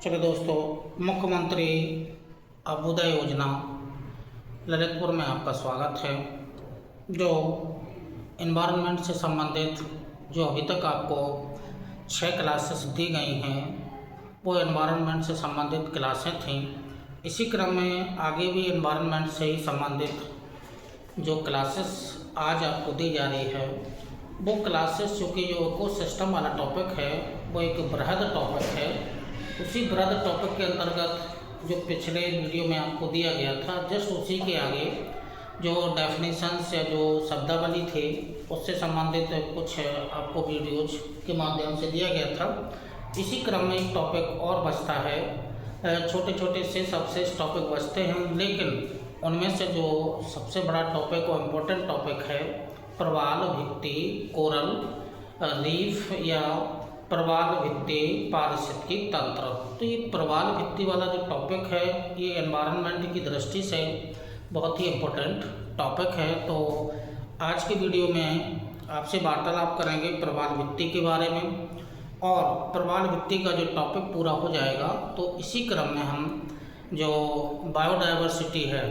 चलिए दोस्तों, मुख्यमंत्री अभ्युदय योजना ललितपुर में आपका स्वागत है। जो इन्वायरमेंट से संबंधित जो अभी तक आपको 6 क्लासेस दी गई हैं, वो इन्वायरमेंट से संबंधित क्लासें थीं। इसी क्रम में आगे भी इन्वायरमेंट से ही संबंधित जो क्लासेस आज आपको दी जा रही है, वो क्लासेस चूँकि जो इकोसिस्टम वाला टॉपिक है वो एक बृहद टॉपिक है। उसी बृहद टॉपिक के अंतर्गत जो पिछले वीडियो में आपको दिया गया था, जस्ट उसी के आगे जो डेफिनेशंस या जो शब्दावली थे उससे संबंधित कुछ आपको वीडियोज के माध्यम से दिया गया था। इसी क्रम में एक टॉपिक और बचता है। छोटे छोटे से सबसे टॉपिक बचते हैं, लेकिन उनमें से जो सबसे बड़ा टॉपिक और इम्पोर्टेंट टॉपिक है प्रवाल भित्ति कोरल रीफ या प्रवाल भित्ति पारिस्थितिकी तंत्र। तो ये प्रवाल भित्ति वाला जो टॉपिक है ये एनवायरनमेंट की दृष्टि से बहुत ही इम्पोर्टेंट टॉपिक है। तो आज के वीडियो में आपसे वार्तालाप करेंगे प्रवाल भित्ति के बारे में, और प्रवाल भित्ति का जो टॉपिक पूरा हो जाएगा तो इसी क्रम में हम जो बायोडाइवर्सिटी है,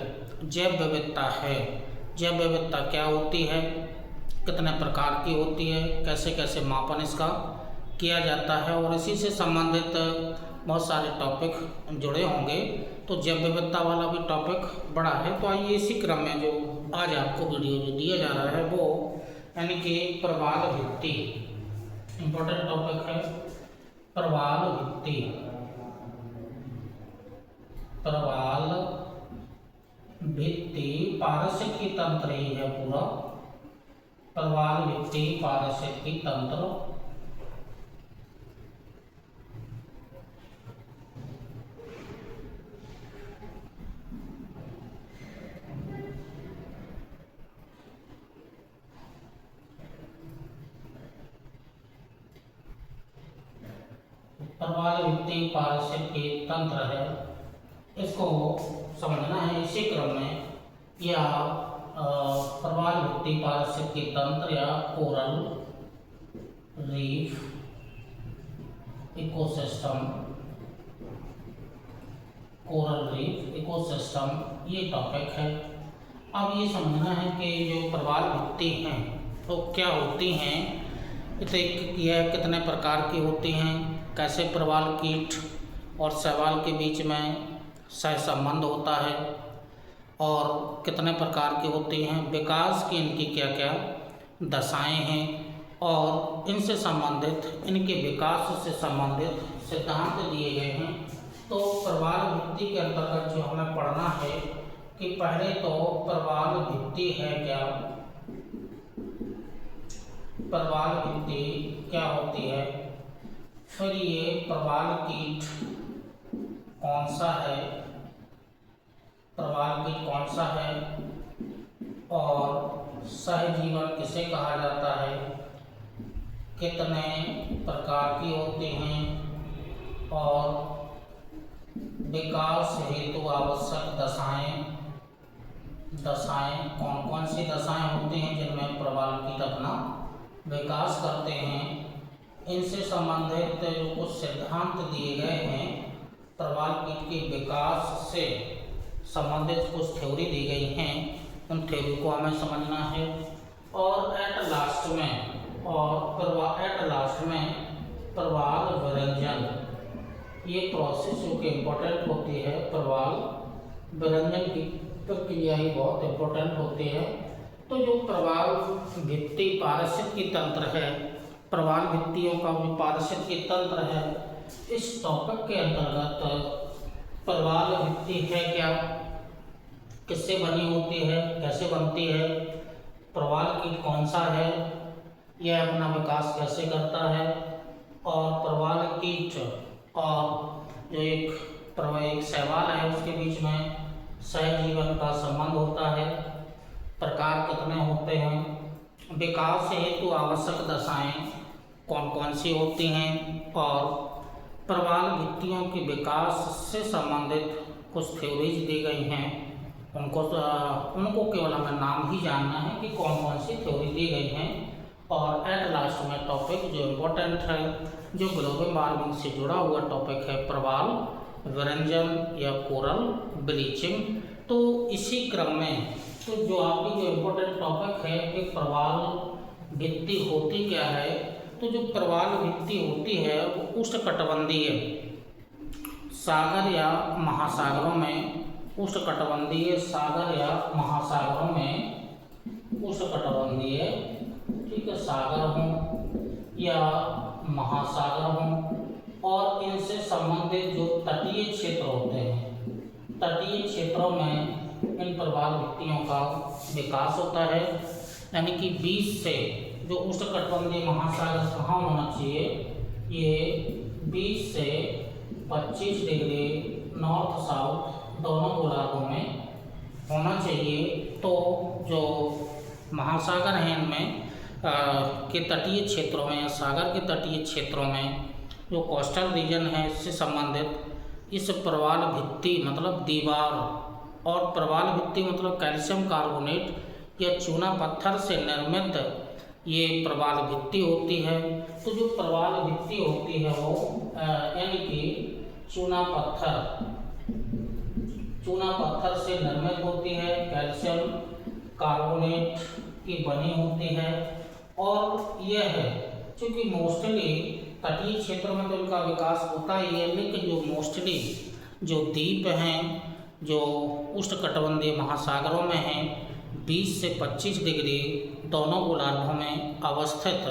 जैव विविधता है, जैव विविधता क्या होती है, कितने प्रकार की होती है, कैसे कैसे मापन इसका किया जाता है, और इसी से संबंधित बहुत सारे टॉपिक जुड़े होंगे। तो जैव विविधता वाला भी टॉपिक बड़ा है। तो आइए इसी क्रम में जो आज आपको वीडियो जो दिया जा रहा है वो यानी कि प्रवाल भित्ति, इम्पोर्टेंट टॉपिक है प्रवाल भित्ति। प्रवाल भित्ति पारिस्थितिकी तंत्र ही है पूरा, प्रवाल भित्ति पारिस्थितिकी तंत्र। प्रवाल भित्ति पारिस्थितिकी तंत्र है, इसको समझना है इसी क्रम में। या प्रवाल भित्ति पारिस्थितिकी तंत्र या coral reef ecosystem, coral reef ecosystem ये टॉपिक है। अब ये समझना है कि जो प्रवाल भित्ति हैं तो क्या होती हैं, यह कितने प्रकार की होती हैं, कैसे प्रवाल कीट और शैवाल के बीच में सहसंबंध होता है, और कितने प्रकार की होती हैं, विकास की इनकी क्या क्या दशाएं हैं, और इनसे संबंधित इनके विकास से संबंधित सिद्धांत दिए गए हैं। तो प्रवाल भित्ति के अंतर्गत जो हमें पढ़ना है कि पहले तो प्रवाल भित्ति है क्या, प्रवाल भित्ति क्या होती है, फिर ये प्रवाल कीट कौन सा है, प्रवाल कीट कौन सा है, और सहजीवन किसे कहा जाता है, कितने प्रकार की होती हैं, और विकास हेतु आवश्यक दशाएं कौन कौन सी दशाएं होती हैं जिनमें प्रवाल कीट अपना विकास करते हैं। इनसे संबंधित जो कुछ सिद्धांत दिए गए हैं, प्रवाल कीट के विकास से संबंधित कुछ थ्योरी दी गई हैं, उन थ्योरी को हमें समझना है। और एट लास्ट में प्रवाल विरंजन, ये प्रोसेस जो कि इम्पोर्टेंट होती है, प्रवाल विरंजन की प्रक्रिया ही बहुत इम्पोर्टेंट होती है। तो जो प्रवाल भित्ति पारिस्थितिकी तंत्र है, प्रवाल भित्तियों का जो पारिस्थितिकी तंत्र है, इस टॉपिक के अंतर्गत प्रवाल भित्ति है क्या, किससे बनी होती है, कैसे बनती है, प्रवाल कीट कौन सा है, यह अपना विकास कैसे करता है, और प्रवाल कीट और जो एक शैवाल है उसके बीच में सहजीवन का संबंध होता है, प्रकार कितने होते हैं, विकास हेतु आवश्यक दशाएं कौन कौन सी होती हैं, और प्रवाल भित्तियों के विकास से संबंधित कुछ थ्योरीज दी गई हैं। उनको केवल हमें नाम ही जानना है कि कौन कौन सी थ्योरी दी गई हैं, और एट लास्ट लास्ट में टॉपिक जो इम्पोर्टेंट है, जो ग्लोबल वार्मिंग से जुड़ा हुआ टॉपिक है, प्रवाल विरंजन या कोरल ब्लीचिंग। तो इसी क्रम में तो जो आपकी जो इम्पोर्टेंट टॉपिक है कि प्रवाल भित्ति होती क्या है। तो जो प्रवाल भित्ति होती है वो उष्णकटिबंधीय सागर या महासागरों में, उष्णकटिबंधीय सागर या महासागरों में, उष्णकटिबंधीय ठीक है सागर हों या महासागर हों, और इनसे संबंधित जो तटीय क्षेत्र होते हैं, तटीय क्षेत्रों में इन प्रवाल भित्तियों का विकास होता है। यानी कि 20 से जो उष्णकटिबंधीय महासागर कहाँ होना चाहिए, ये 20 से 25 डिग्री नॉर्थ साउथ दोनों गोलार्धों में होना चाहिए। तो जो महासागर हैं इनमें के तटीय क्षेत्रों में, सागर के तटीय क्षेत्रों में जो कोस्टल रीजन है इससे संबंधित इस प्रवाल भित्ति मतलब दीवार, और प्रवाल भित्ति मतलब कैल्शियम कार्बोनेट या चूना पत्थर से निर्मित ये प्रवाल भित्ति होती है। तो जो प्रवाल भित्ति होती है वो यानी कि चूना पत्थर से निर्मित होती है, कैल्शियम कार्बोनेट की बनी होती है। और यह है क्योंकि मोस्टली तटीय क्षेत्रों में तो इनका विकास होता ही है, लेकिन जो मोस्टली जो द्वीप हैं जो उष्णकटिबंधीय महासागरों में हैं, 20 से 25 डिग्री दोनों गोलार्धों में अवस्थित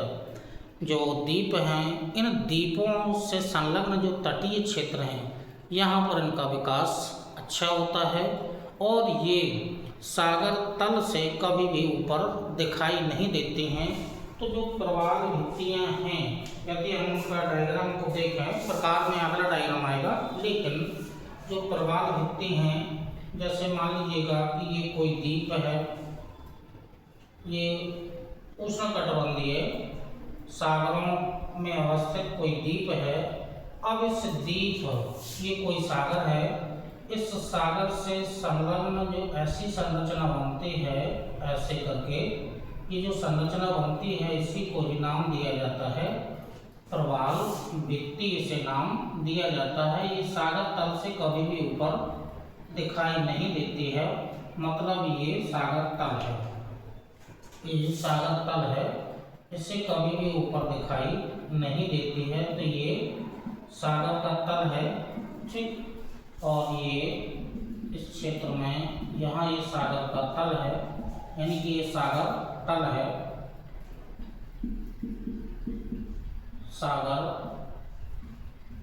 जो द्वीप हैं, इन द्वीपों से संलग्न जो तटीय क्षेत्र हैं यहाँ पर इनका विकास अच्छा होता है, और ये सागर तल से कभी भी ऊपर दिखाई नहीं देती हैं। तो जो प्रवाल भित्तियाँ हैं, यदि हम उनका डायग्राम को देखें, प्रकार में अगला डायग्राम आएगा, लेकिन जो प्रवाल भित्ति हैं, जैसे मान लीजिएगा कि ये कोई द्वीप है, ये उष्णकटिबंधीय सागरों में अवस्थित कोई द्वीप है। अब इस द्वीप, ये कोई सागर है, इस सागर से संलग्न जो ऐसी संरचना बनती है, ऐसे करके ये जो संरचना बनती है इसी को ही नाम दिया जाता है प्रवाल भित्ति, इसे नाम दिया जाता है। ये सागर तल से कभी भी ऊपर दिखाई नहीं देती है, मतलब ये सागर तल है, ये सागर तल है, इसे कभी भी ऊपर दिखाई नहीं देती है। तो ये सागर का तल है, ठीक। और ये इस क्षेत्र में यहाँ ये सागर का तल है, यानी कि ये सागर तल है, सागर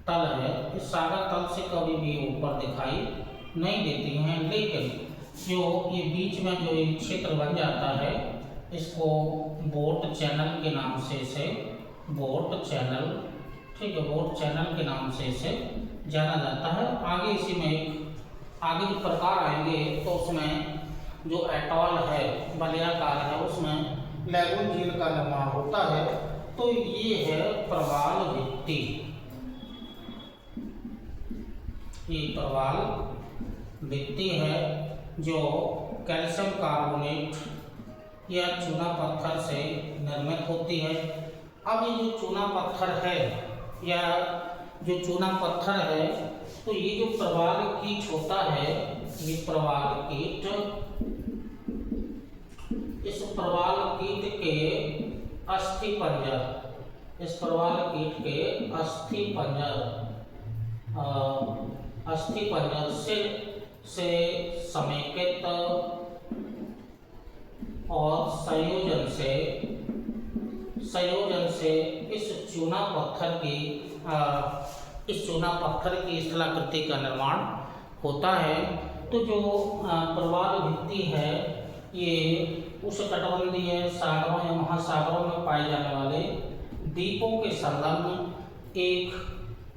तल है। इस सागर तल से कभी भी ऊपर दिखाई नहीं देती हैं, लेकिन जो ये बीच में जो ये क्षेत्र बन जाता है इसको बोट चैनल के नाम से, इसे बोट चैनल, ठीक है, बोट चैनल के नाम से इसे जाना जाता है। आगे इसी में आगे जो प्रकार आएंगे तो उसमें जो एटॉल है, वलयाकार है, उसमें लैगून झील का निर्माण होता है। तो ये है प्रवाल भित्ति, ये प्रवाल भित्ति है जो कैल्शियम कार्बोनेट या चूना पत्थर से निर्मित होती है। अब ये जो चूना पत्थर है या जो चूना पत्थर है, तो ये जो प्रवाल कीट होता है, ये प्रवाल कीट, इस प्रवाल कीट के अस्थि पंजर, इस प्रवाल कीट के अस्थि पंजर से समेकित और संयोजन से इस चूना पत्थर की स्थलाकृति का निर्माण होता है। तो जो प्रवाल भित्ति है ये उष्णकटिबंधीय सागरों या महासागरों में पाए जाने वाले द्वीपों के संलग्न एक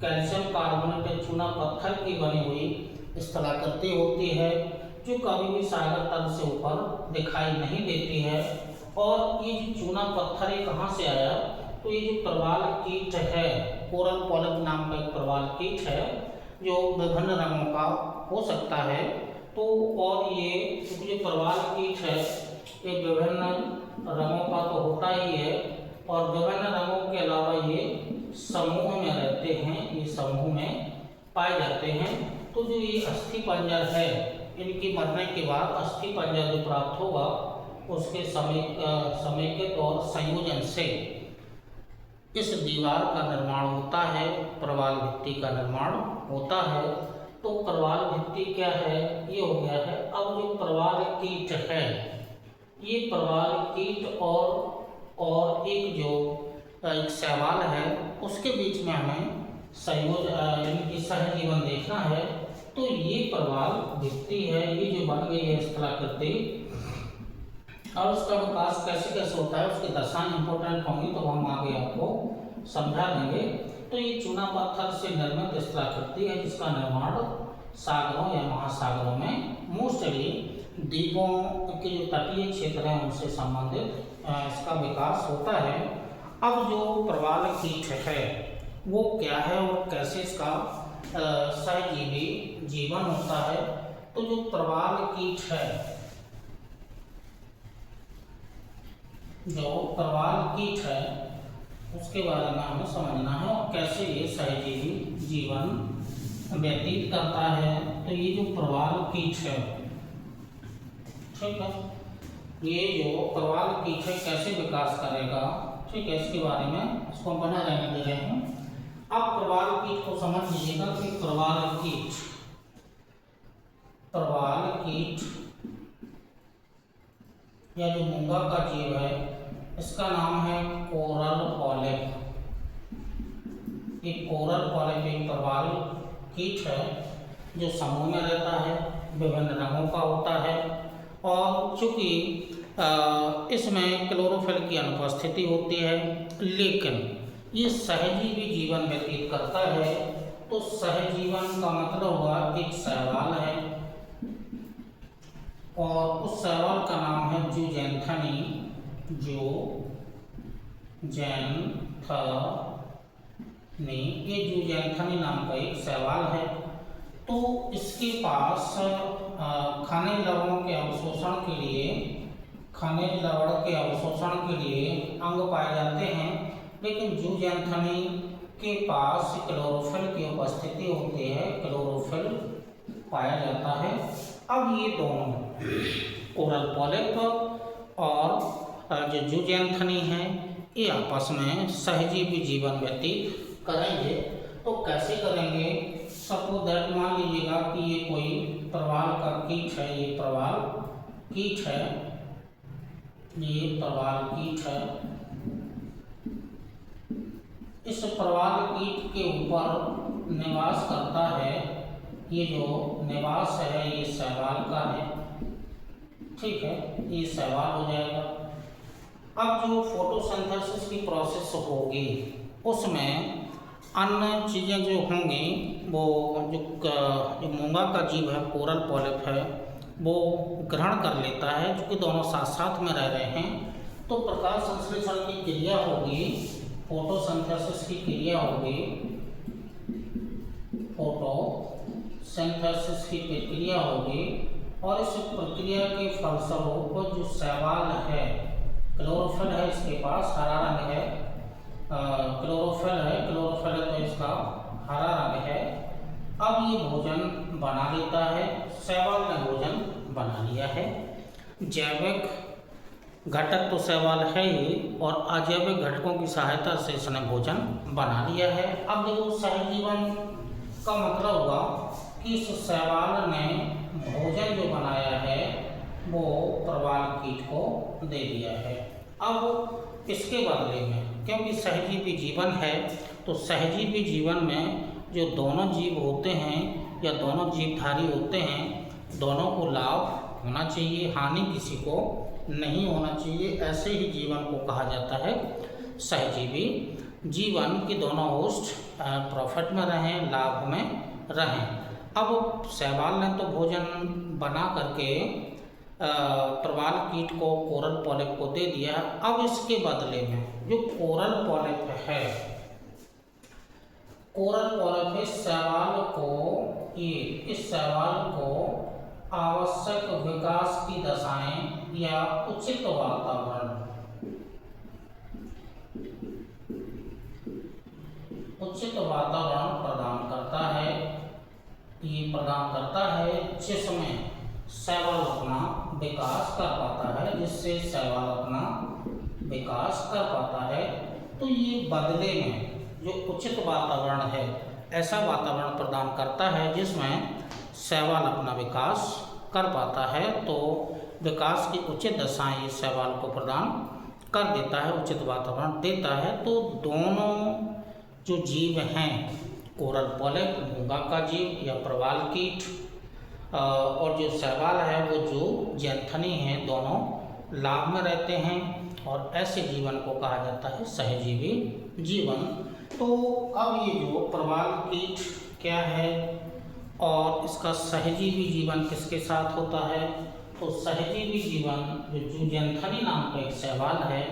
कैल्शियम कार्बोनेट चूना पत्थर की बनी हुई स्थलाकृति होती है, जो कभी भी सागर तल से ऊपर दिखाई नहीं देती है। और ये जो चूना पत्थर ये कहाँ से आया, तो ये जो प्रवाल कीट है, कोरल पॉलिप नाम का एक प्रवाल कीट है जो विभिन्न रंगों का हो सकता है। तो और ये जो प्रवाल कीट है ये विभिन्न रंगों का तो होता ही है, और विभिन्न रंगों के अलावा ये समूह में रहते हैं, ये समूह में पाए जाते हैं। तो जो ये अस्थिपंजर है, इनकी मरने के बाद अस्थिपंजर जो प्राप्त होगा उसके समेकित और संयोजन से इस दीवार का निर्माण होता है, प्रवाल भित्ति का निर्माण होता है। तो प्रवाल भित्ति क्या है, ये हो गया है। अब जो प्रवाल कीट है, ये प्रवाल कीट और एक जो एक शैवाल है उसके बीच में हमें यानी सहजीवन देखना है। तो ये प्रवाल भित्ति है, ये जो बन गई है स्थलाकृति, और उसका विकास कैसे कैसे होता है, उसकी दशाएं इंपॉर्टेंट होंगी तो हम आगे आपको समझा देंगे। तो ये चूना पत्थर से निर्मित स्थलाकृति है जिसका निर्माण सागरों या महासागरों में मोस्टली द्वीपों के जो तटीय क्षेत्र हैं उनसे संबंधित इसका विकास होता है। अब जो प्रवाल कीट है वो क्या है और कैसे इसका सहजीवी जीवन होता है। तो जो प्रवाल कीट है, जो प्रवाल कीट है उसके बारे में हमें समझना है और कैसे ये सहजीवी जीवन व्यतीत करता है। तो ये जो प्रवाल कीट है, ठीक है, ये जो प्रवाल कीट है कैसे विकास करेगा, ठीक है, इसके बारे में इसको बना रहने दे रहे हैं। अब प्रवाल कीट को समझ लीजिएगा कि प्रवाल कीट या जो मूंगा का जीव है इसका नाम है कोरल पॉलिप। एक कोरल पॉलिप एक प्रवाल कीट है जो समूह में रहता है, विभिन्न रंगों का होता है और चूंकि इसमें क्लोरोफिल की अनुपस्थिति होती है, लेकिन ये सहजीवी जीवन व्यतीत करता है। तो सहजीवन का मतलब हुआ एक शैवाल है और उस शैवाल का नाम है जूजेंथनी। ये जूजेंथनी नाम का एक शैवाल है। तो इसके पास खनिज लवणों के अवशोषण के लिए अंग पाए जाते हैं, लेकिन जूजेंथनी के पास क्लोरोफिल की उपस्थिति होती है, क्लोरोफिल पाया जाता है। अब ये दोनों कोरल पॉलिप और जो जूजेंथनी है ये आपस में सहजीवी जीवन व्यतीत करेंगे। तो कैसे करेंगे, सपोज दैट मान लीजिएगा कि ये कोई प्रवाल का कीट है, ये प्रवाल कीट है, ये प्रवाल कीट है। इस प्रवाल कीट के ऊपर निवास करता है, ये जो निवास है ये शैवाल का है, ठीक है, ये शैवाल हो जाएगा। अब जो फोटोसिंथेसिस की प्रोसेस होगी उसमें अन्य चीज़ें जो होंगी वो जो मूंगा का जीव है, कोरल पॉलिप है, वो ग्रहण कर लेता है, क्योंकि दोनों साथ साथ में रह रहे हैं। तो प्रकाश संश्लेषण की क्रिया होगी, फोटोसिंथेसिस की क्रिया होगी, फोटोसिंथेसिस की प्रक्रिया होगी और इस प्रक्रिया के फलस्वरूप जो शैवाल है, क्लोरोफिल है इसके पास, हरा रंग है, क्लोरोफिल है तो इसका हरा रंग है। अब ये भोजन बना लेता है, शैवाल ने भोजन बना लिया है। जैविक घटक तो शैवाल है ही और अजैविक घटकों की सहायता से इसने भोजन बना लिया है। अब देखो सहजीवन का मतलब हुआ कि इस शैवाल ने भोजन जो बनाया है वो प्रवाल कीट को दे दिया है। अब इसके बदले में, क्योंकि सहजीवी जीवन है, तो सहजीवी जीवन में जो दोनों जीव होते हैं या दोनों जीवधारी होते हैं, दोनों को लाभ होना चाहिए, हानि किसी को नहीं होना चाहिए। ऐसे ही जीवन को कहा जाता है सहजीवी जीवन, की दोनों होस्ट प्रॉफिट में रहें, लाभ में रहें। अब शैवाल ने तो भोजन बना करके प्रवाल कीट को, कोरल पॉलिप को दे दिया। अब इसके बदले में जो कोरल पॉलिप है, इस शैवाल को आवश्यक विकास की दशाएं या उचित वातावरण उचित वातावरण प्रदान करता है, ये प्रदान करता है जिसमें शैवाल अपना विकास कर पाता है, जिससे शैवाल अपना विकास कर पाता है। तो ये बदले में जो उचित वातावरण है, ऐसा वातावरण प्रदान करता है जिसमें शैवाल अपना विकास कर पाता है। तो विकास की उचित दशाएं इस शैवाल को प्रदान कर देता है, उचित वातावरण देता है। तो दोनों जो जीव हैं, कोरल पॉलिप मूंगा का जीव या प्रवाल कीट, और जो शैवाल है वो जो जैंथनी है, दोनों लाभ में रहते हैं और ऐसे जीवन को कहा जाता है सहजीवी जीवन। तो अब ये जो प्रवाल कीट क्या है और इसका सहजीवी जीवन किसके साथ होता है, तो सहजीवी जीवन जो जूजैंथनी नाम का एक शैवाल है,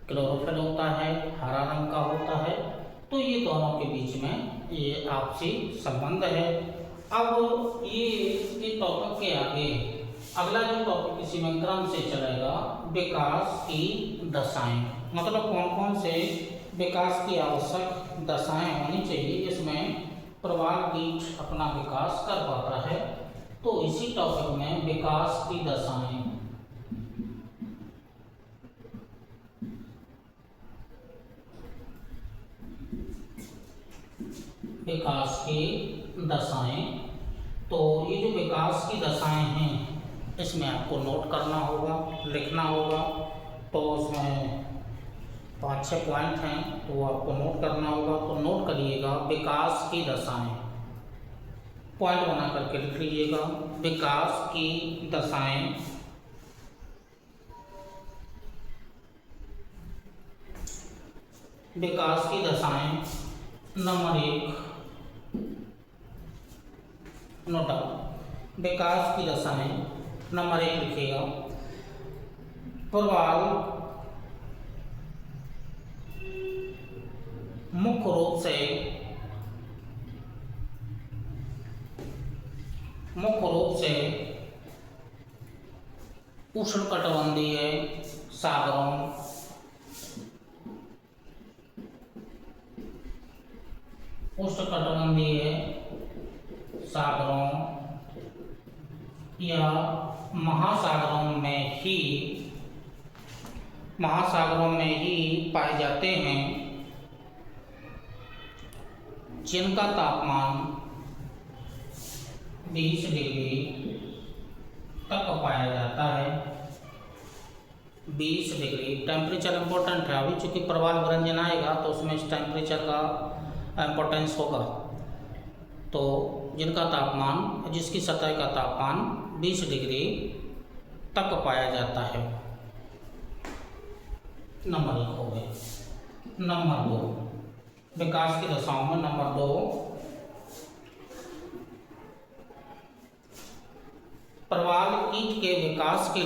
क्लोरोफिल होता है, हरा रंग का होता है। तो ये दोनों के बीच में ये आपसी संबंध है। अब ये टॉपिक के आगे अगला जो टॉपिक इसी में क्रम से चलेगा, विकास की दशाएं, मतलब कौन कौन से विकास की आवश्यक दशाएं होनी चाहिए जिसमें प्रवाल कीट अपना विकास कर पाता है। तो इसी टॉपिक में विकास की दशाएं, विकास की दशाएं, तो ये जो विकास की दशाएं हैं इसमें आपको नोट करना होगा, लिखना होगा। तो उसमें 5-6 पॉइंट हैं, तो वो आपको नोट करना होगा। तो नोट करिएगा, विकास की दशाएं, पॉइंट बना करके लिख लीजिएगा। विकास की दशाएं, विकास की दशाएं नंबर 1, नोट डाउन। विकास की दशाएं नंबर 1 लिखिएगा, प्रवाल मुख्य रूप से उष्णकटिबंधीय सागरों, उष्णकटिबंधीय सागरों या महासागरों में ही पाए जाते हैं, जिनका तापमान 20 डिग्री तक पाया जाता है। 20 डिग्री टेम्परेचर इम्पोर्टेंट है। अभी चूँकि प्रवाल व्यंजन आएगा तो उसमें इस टेम्परेचर का इम्पोर्टेंस होगा। तो जिनका तापमान, जिसकी सतह का तापमान 20 डिग्री तक पाया जाता है। नंबर 1 हो गया। नंबर 2, विकास की दशाओं में नंबर 2, प्रवाल कीट के विकास के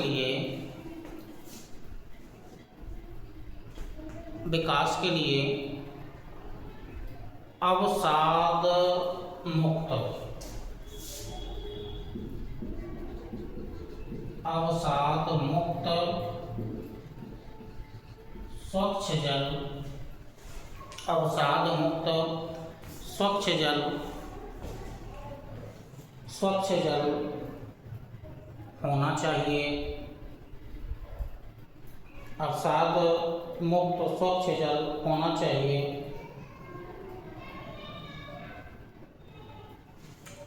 लिए अवसाद मुक्त स्वच्छ जल, अवसाद मुक्त स्वच्छ जल होना चाहिए। अवसाद मुक्त स्वच्छ जल होना चाहिए।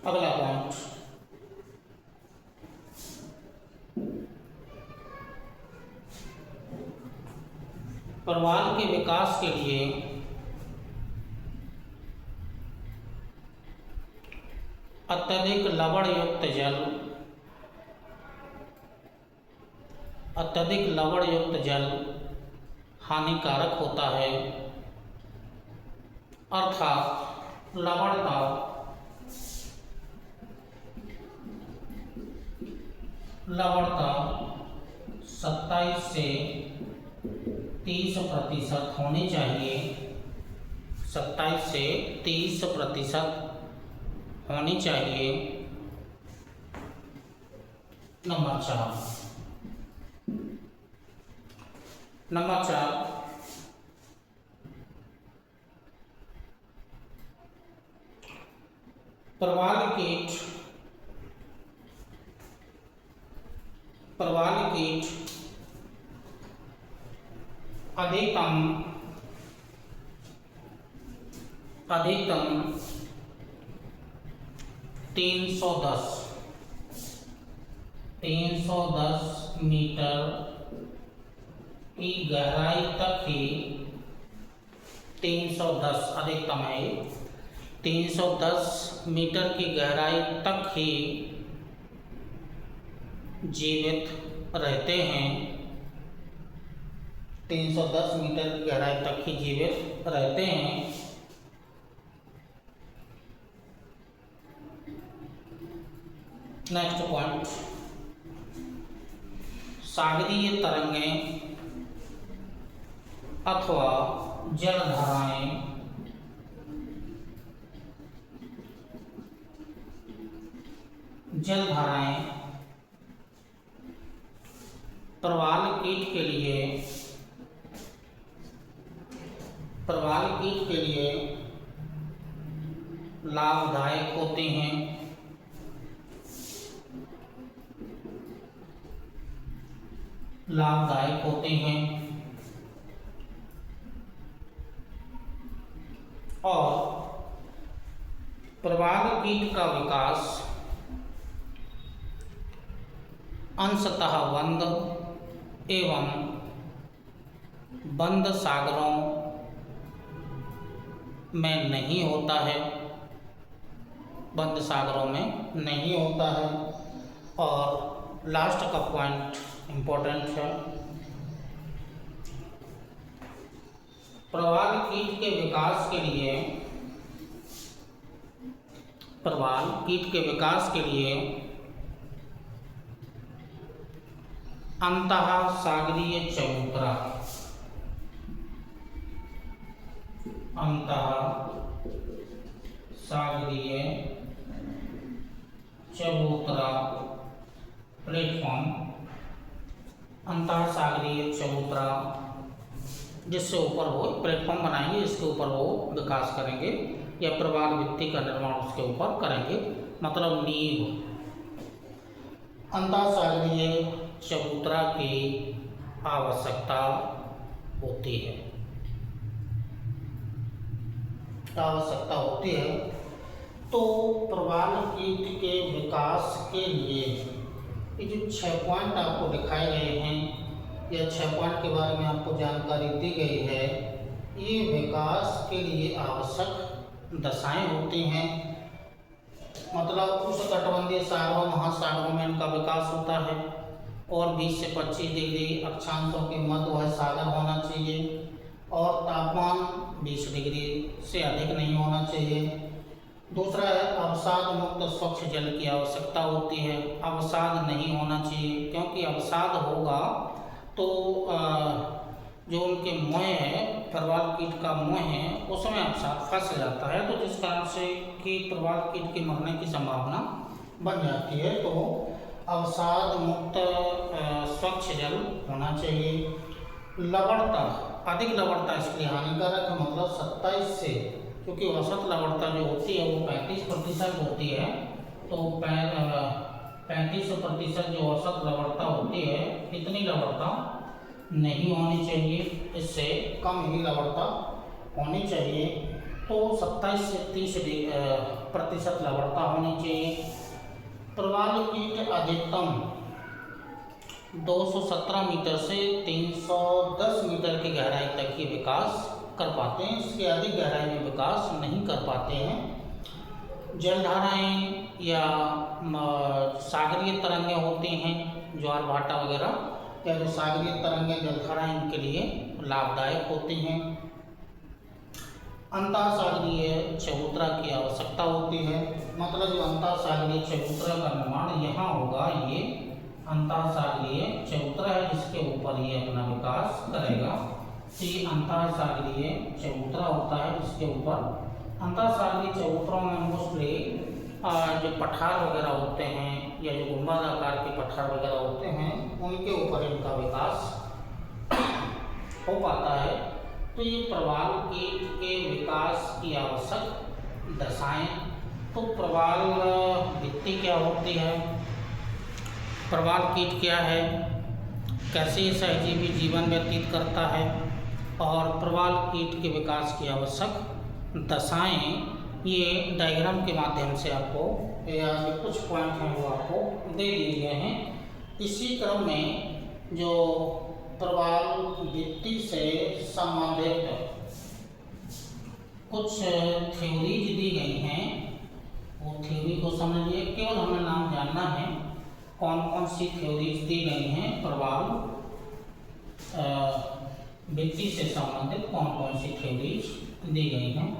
अगला पॉइंट, प्रवाल के विकास के लिए अत्यधिक लवण युक्त जल हानिकारक होता है, अर्थात लवणता 27 से 30% होनी चाहिए। 27 से 30% होनी चाहिए। नंबर 4, प्रवाल कीट अधिकतम 310 मीटर की गहराई तक ही 310 अधिकतम है 310 मीटर की गहराई तक ही जीवित रहते हैं। 310 मीटर की गहराई तक ही जीवित रहते हैं। नेक्स्ट पॉइंट, सागरीय तरंगें अथवा जलधाराएं प्रवाल कीट के लिए लाभदायक होते हैं। और प्रवाल कीट का विकास अंशतः बंद एवं बंद सागरों में नहीं होता है। और लास्ट का पॉइंट इम्पोर्टेंट है। प्रवाल कीट के विकास के लिए अंतः सागरीय चबूतरा प्लेटफॉर्म, अंतःसागरीय चबूतरा जिससे ऊपर वो प्लेटफॉर्म बनाएंगे, इसके ऊपर वो विकास करेंगे या प्रवाल भित्ति का निर्माण उसके ऊपर करेंगे, मतलब नींव। अंतःसागरीय चबूतरा की आवश्यकता होती है। तो प्रवाल कीट के विकास के लिए ये जो 6 पॉइंट आपको दिखाए गए हैं या 6 पॉइंट के बारे में आपको जानकारी दी गई है, ये विकास के लिए आवश्यक दशाएं होती हैं। मतलब उष्णकटिबंधीय सागरों महासागरों में इनका विकास होता है और 20 से 25 डिग्री अक्षांशों के मध्य वह सागर होना चाहिए और तापमान 20 डिग्री से अधिक नहीं होना चाहिए। दूसरा है अवसाद मुक्त स्वच्छ जल की आवश्यकता होती है। अवसाद नहीं होना चाहिए, क्योंकि अवसाद होगा तो जो उनके मुँह है, प्रवाल कीट का मुँह है, उसमें अवसाद फंस जाता है, तो जिस कारण से कि प्रवाल कीट के मरने की संभावना बन जाती है। तो अवसाद मुक्त स्वच्छ जल होना चाहिए। लवणता, अधिक लवणता इसलिए हानिकारक है, मतलब 27 से, क्योंकि औसत लवणता जो होती है वो 35% होती है, तो 35% जो औसत लवणता होती है, इतनी लवणता नहीं होनी चाहिए, इससे कम ही लवणता होनी चाहिए। तो 27 से 30% लवणता होनी चाहिए। प्रवाल कीट अधिकतम 217 मीटर से 310 मीटर की गहराई तक ही विकास कर पाते हैं, इसके अधिक गहराई में विकास नहीं कर पाते हैं। जलधाराएं या सागरीय तरंगें होती हैं, ज्वार भाटा वगैरह, या जो सागरीय तरंगें जलधाराएं इनके लिए लाभदायक होती हैं। अंतःसागरीय चबूतरा की आवश्यकता होती है, मतलब जो अंतःसागरीय चबूतरा का निर्माण यहाँ होगा, ये अंतःसागरीय चबूतरा है जिसके ऊपर ये अपना विकास करेगा। तो ये अंतःसागरीय चबूतरा होता है जिसके ऊपर, अंतःसागरीय चबूतरों में मोस्टली जो पठार वगैरह होते हैं या जो गुंबद आकार के पठार वगैरह होते हैं, उनके ऊपर इनका विकास हो पाता है। तो ये प्रवाल कीट के विकास की आवश्यक दशाएं तो प्रवाल भित्ति क्या होती है, प्रवाल कीट क्या है, कैसे ये सहजीवी जीवन व्यतीत करता है और प्रवाल कीट के विकास की आवश्यक दशाएं, ये डायग्राम के माध्यम से आपको या कुछ पॉइंट हैं वो आपको दे दिए गए हैं। इसी क्रम में जो प्रवाल भित्ति से संबंधित कुछ थ्योरीज दी गई हैं, वो थ्योरी को समझिए। केवल हमें नाम जानना है कौन कौन सी थ्योरीज दी गई हैं प्रवाल भित्ति से संबंधित, कौन कौन सी थ्योरीज दी गई हैं।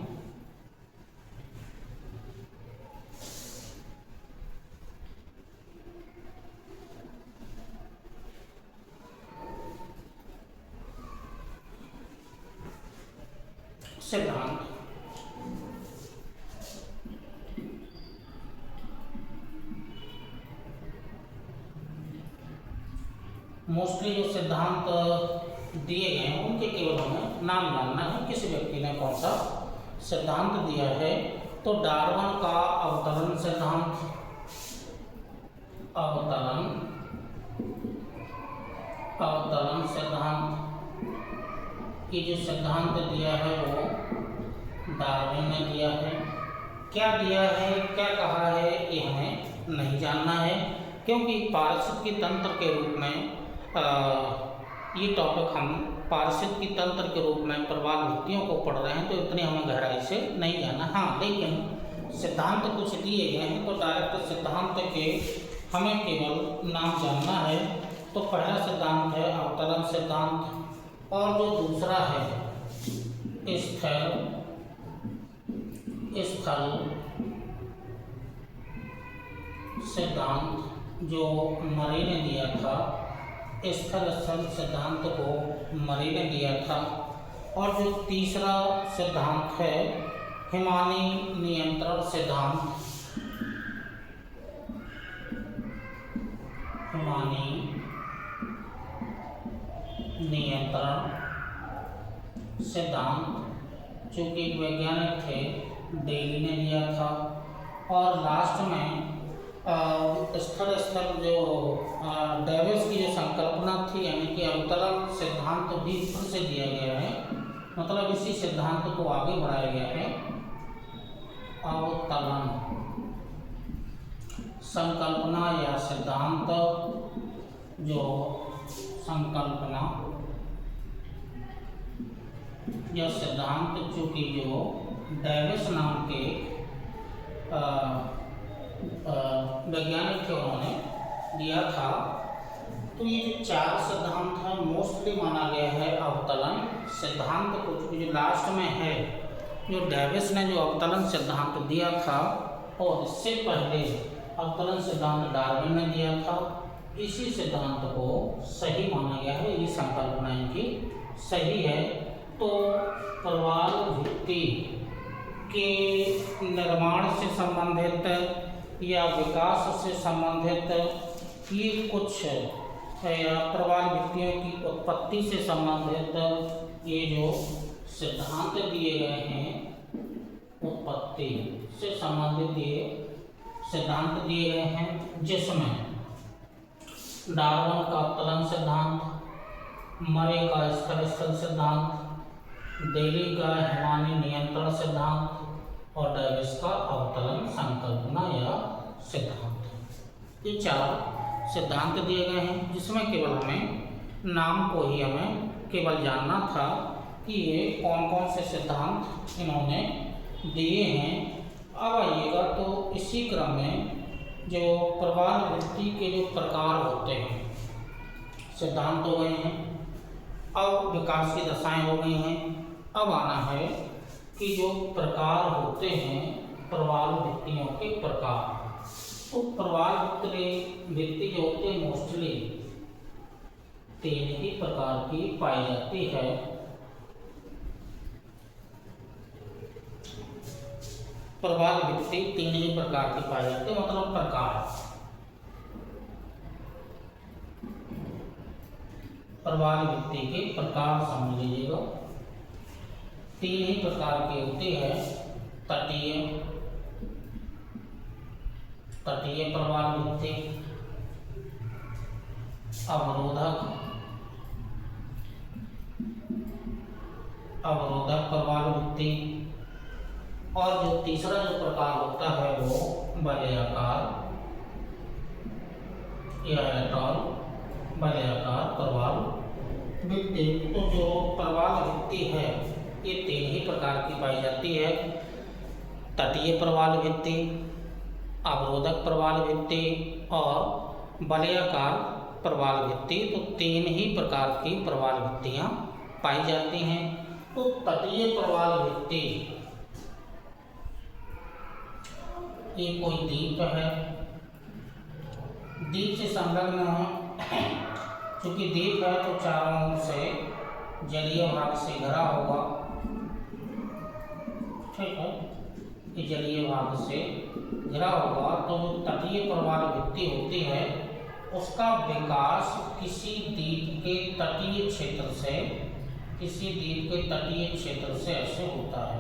सिद्धांत, मोस्टली जो सिद्धांत दिए गए हैं उनके केवल हमें नाम जानना है, किसी व्यक्ति ने कौन सा सिद्धांत दिया है। तो डार्विन का अवतरण सिद्धांत, अवतरण सिद्धांत की जो सिद्धांत दिया है वो डार्विन ने दिया है। क्या दिया है, क्या कहा है, ये हमें नहीं जानना है, क्योंकि पारिस्थितिकी तंत्र के रूप में ये टॉपिक हम पारिस्थितिकी तंत्र के रूप में प्रवाल भित्तियों को पढ़ रहे हैं, तो इतनी हमें गहराई से नहीं जाना। हाँ, लेकिन सिद्धांत कुछ दिए गए हैं, तो डायरेक्ट सिद्धांत के हमें केवल नाम जानना है। तो पहला सिद्धांत है अवतरण सिद्धांत, और जो दूसरा है स्थल सिद्धांत, जो मरे ने दिया था। स्थल सिद्धांत को मरे ने दिया था। और जो तीसरा सिद्धांत है हिमानी नियंत्रण सिद्धांत, हिमानी नियंत्रण सिद्धांत, जो कि एक वैज्ञानिक थे, डेली ने दिया था। और लास्ट में स्थल जो डेविस की जो संकल्पना थी, यानी कि अवतरण सिद्धांत भी फिर से दिया गया है, मतलब इसी सिद्धांत को आगे बढ़ाया गया है। अवतरण संकल्पना या सिद्धांत, जो संकल्पना या सिद्धांत चूँकि जो डेविस नाम के वैज्ञानिक थे उन्होंने दिया था। तो ये जो चार सिद्धांत हैं मोस्टली माना गया है अवतरण सिद्धांत को, चूँकि जो लास्ट में है जो डेविस ने जो अवतरण सिद्धांत दिया था, और इससे पहले अवतरण सिद्धांत डार्विन ने दिया था, इसी सिद्धांत को सही माना गया है, ये संकल्पना इनकी सही है। तो प्रवाल भित्ति के निर्माण से संबंधित या विकास से संबंधित ये कुछ प्रवाल भित्तियों की उत्पत्ति से संबंधित ये जो सिद्धांत दिए गए हैं, उत्पत्ति से संबंधित ये सिद्धांत दिए गए हैं, जिसमें डार्विन का अवतरण सिद्धांत, मरे का स्थल सिद्धांत, डेली का हिमानी नियंत्रण सिद्धांत और डेविस का अवतरण संकल्पना या सिद्धांत, ये चार सिद्धांत दिए गए हैं, जिसमें केवल हमें नाम को ही हमें केवल जानना था कि ये कौन कौन से सिद्धांत इन्होंने दिए हैं। अब आइएगा तो इसी क्रम में जो प्रवाल भित्ति के जो प्रकार होते हैं, सिद्धांत हो गए हैं, अब विकास की दशाएं हो गई हैं। अब आना है कि जो प्रकार होते हैं प्रवाल भित्तियों के प्रकार। तो प्रवाल भित्ति जो होते हैं मोस्टली 3 ही प्रकार की पाई जाती है। प्रवाल भित्ति 3 ही प्रकार की पाई जाती है, मतलब प्रकार। प्रवाल भित्ति के प्रकार समझ लीजिएगा, 3 ही प्रकार की होती है। तटीय, तटीय प्रवाल भित्ति, अवरोधक प्रवाल भित्ति, और जो तीसरा जो प्रकार होता है वो वलयाकार या एटॉल वलयाकार प्रवाल भित्ति। तो जो प्रवाल भित्ति है ये 3 ही प्रकार की पाई जाती है, तटीय प्रवाल भित्ति, अवरोधक प्रवाल भित्ति और वलयाकार प्रवाल भित्ति। तो 3 ही प्रकार की प्रवाल भित्तियाँ पाई जाती हैं। तो तटीय प्रवाल भित्ति ये कोई द्वीप है, द्वीप से संलग्न है। चूंकि द्वीप है तो चारों ओर से जलीय भाग से घिरा होगा, ठीक है, ये जलीय भाग से घिरा होगा। तो जो तटीय प्रवाल भित्ति होती है उसका विकास किसी द्वीप के तटीय क्षेत्र से ऐसे होता है।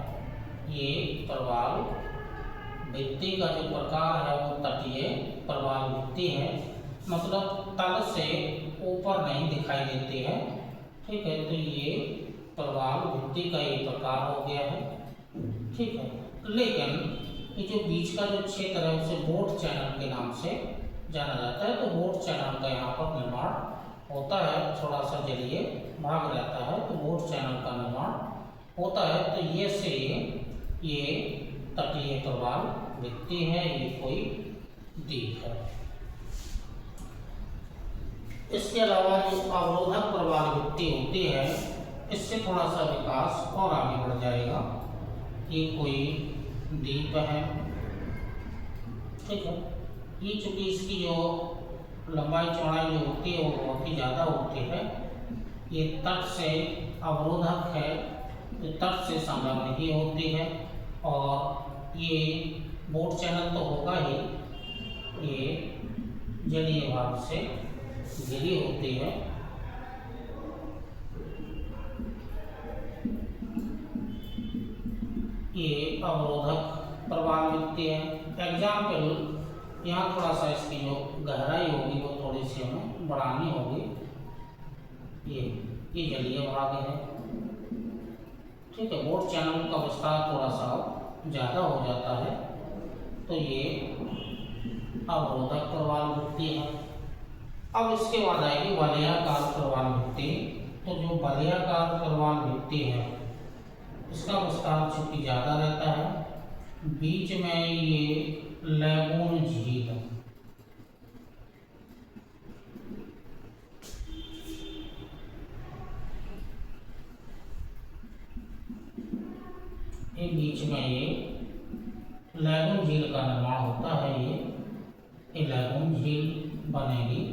ये प्रवाल भित्ति का जो प्रकार है वो तटीय प्रवाल भित्ति है, मतलब तल से ऊपर नहीं दिखाई देती है, ठीक है। तो ये प्रवाल भित्ति का ये प्रकार हो गया है, ठीक है। लेकिन ये जो बीच का जो क्षेत्र है उसे बोट चैनल के नाम से जाना जाता है। तो बोट चैनल का यहाँ पर निर्माण होता है, थोड़ा सा जलीय भाग रहता है तो बोट चैनल का निर्माण होता है। तो ये तटीय प्रवाल भित्ति है, ये कोई द्वीप है। इसके अलावा जो अवरोधक प्रवाल भित्ति होती है इससे थोड़ा सा विकास और आगे बढ़ जाएगा। ये कोई द्वीप है, ठीक है। ये चूंकि इसकी जो लंबाई चौड़ाई जो होती है वो बहुत ही ज़्यादा होती है। ये तट से अवरोधक है, तो तट से संलग्न ही होती है और ये बोट चैनल तो होगा ही, ये जलीय भाग से घिरी होती है। ये अवरोधक प्रवाल भित्ति है। एग्जाम्पल यहाँ थोड़ा सा इसकी जो गहराई होगी वो थोड़ी सी हमें बढ़ानी होगी। ये जलीय भाग है, ठीक है। बोट चैनल का विस्तार थोड़ा सा ज़्यादा हो जाता है, तो ये अवरोधक प्रवाल भित्ति है। अब इसके बाद आएगी वलयाकार प्रवाल भित्ति। तो जो वलयाकार प्रवाल भित्ति है इसका विस्तार चूंकि ज़्यादा रहता है, बीच में ये लैगून झील, ये बीच में ये लैगून झील का निर्माण होता है। ये लैगून झील बनेगी।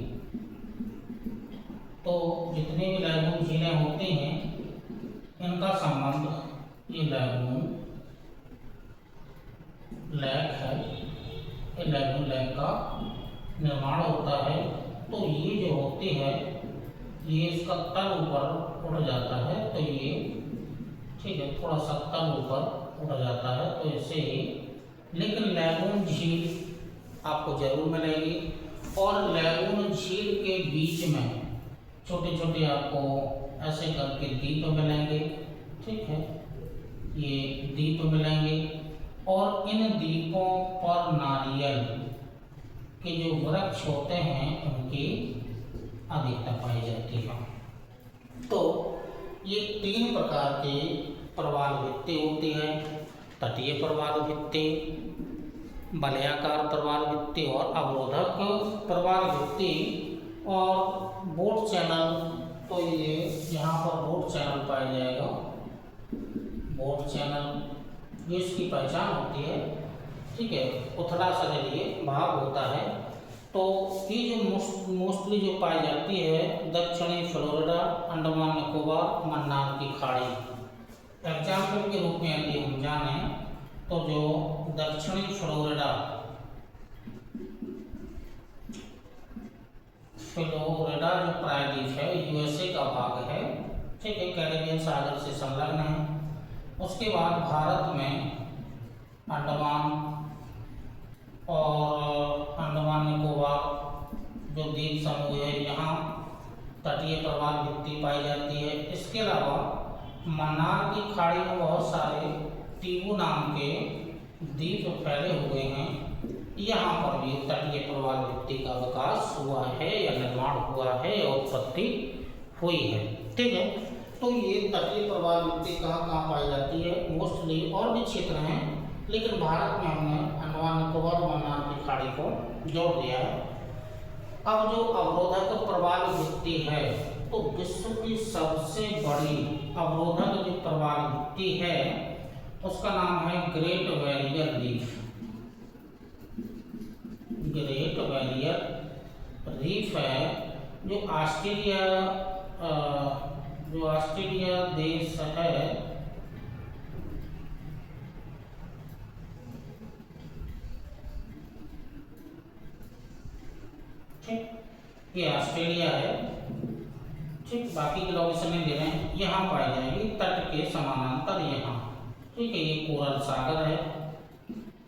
तो जितने भी लैगून झीलें होती हैं इनका संबंध ये लैगून लेक है, ये लैगून लेक का निर्माण होता है। तो ये जो होती है ये इसका तल ऊपर उठ जाता है, तो ये ठीक है थोड़ा सा तल ऊपर उठ जाता है, तो इससे लेकिन लैगून झील आपको जरूर मिलेगी। और लैगून झील के बीच में छोटे छोटे आपको ऐसे करके द्वीप मिलेंगे, ठीक है, ये द्वीप मिलेंगे। और इन द्वीपों पर नारियल के जो वृक्ष होते हैं उनकी अधिकता पाई जाती है। तो ये 3 प्रकार के प्रवाल भित्ति होती है, तटीय प्रवाल भित्ति, वलयाकार प्रवाल भित्ति और अवरोधक प्रवाल भित्ति। और बोट चैनल, तो ये यहाँ पर बोट चैनल पाया जाएगा। बोट चैनल ये इसकी पहचान होती है, ठीक है, उथला सा जलीय भाग होता है। तो ये जो मोस्टली जो पाई जाती है दक्षिणी फ्लोरिडा, अंडमान निकोबार, मन्नार की खाड़ी। एग्जाम्पल के रूप में यदि हम जाने तो जो दक्षिणी फ्लोरिडा जो प्रायद्वीप है यूएसए का भाग है, ठीक है, कैरेबियन सागर से संलग्न है। उसके बाद भारत में अंडमान, और अंडमान निकोबार जो द्वीप समूह है यहाँ तटीय प्रवाल भित्ति पाई जाती है। इसके अलावा मन्नार की खाड़ी में बहुत सारे टीबू नाम के द्वीप फैले हुए हैं। यहाँ पर भी तटीय प्रवाल भित्ति का विकास हुआ है या निर्माण हुआ है और उत्पत्ति हुई है। ठीक है, तो ये तटीय प्रवाल भित्ति कहाँ कहाँ पाई जाती है? मोस्टली और भी क्षेत्र हैं, लेकिन भारत में हमने अंडमान निकोबार और मन्नार की खाड़ी को जोड़ दिया है। अब जो अवरोधक प्रवाल भित्ति है, तो विश्व की सबसे बड़ी अवरोधक जो प्रवाल भित्ति है उसका नाम है great barrier reef. Great barrier reef है जो ऑस्ट्रेलिया देश है, ठीक, ये ऑस्ट्रेलिया है। ठीक, बाकी के लोकेशन नहीं दे रहे हैं। यहाँ पाई जाएगी तट के समानांतर यहाँ। ठीक है, ये कोरल सागर है,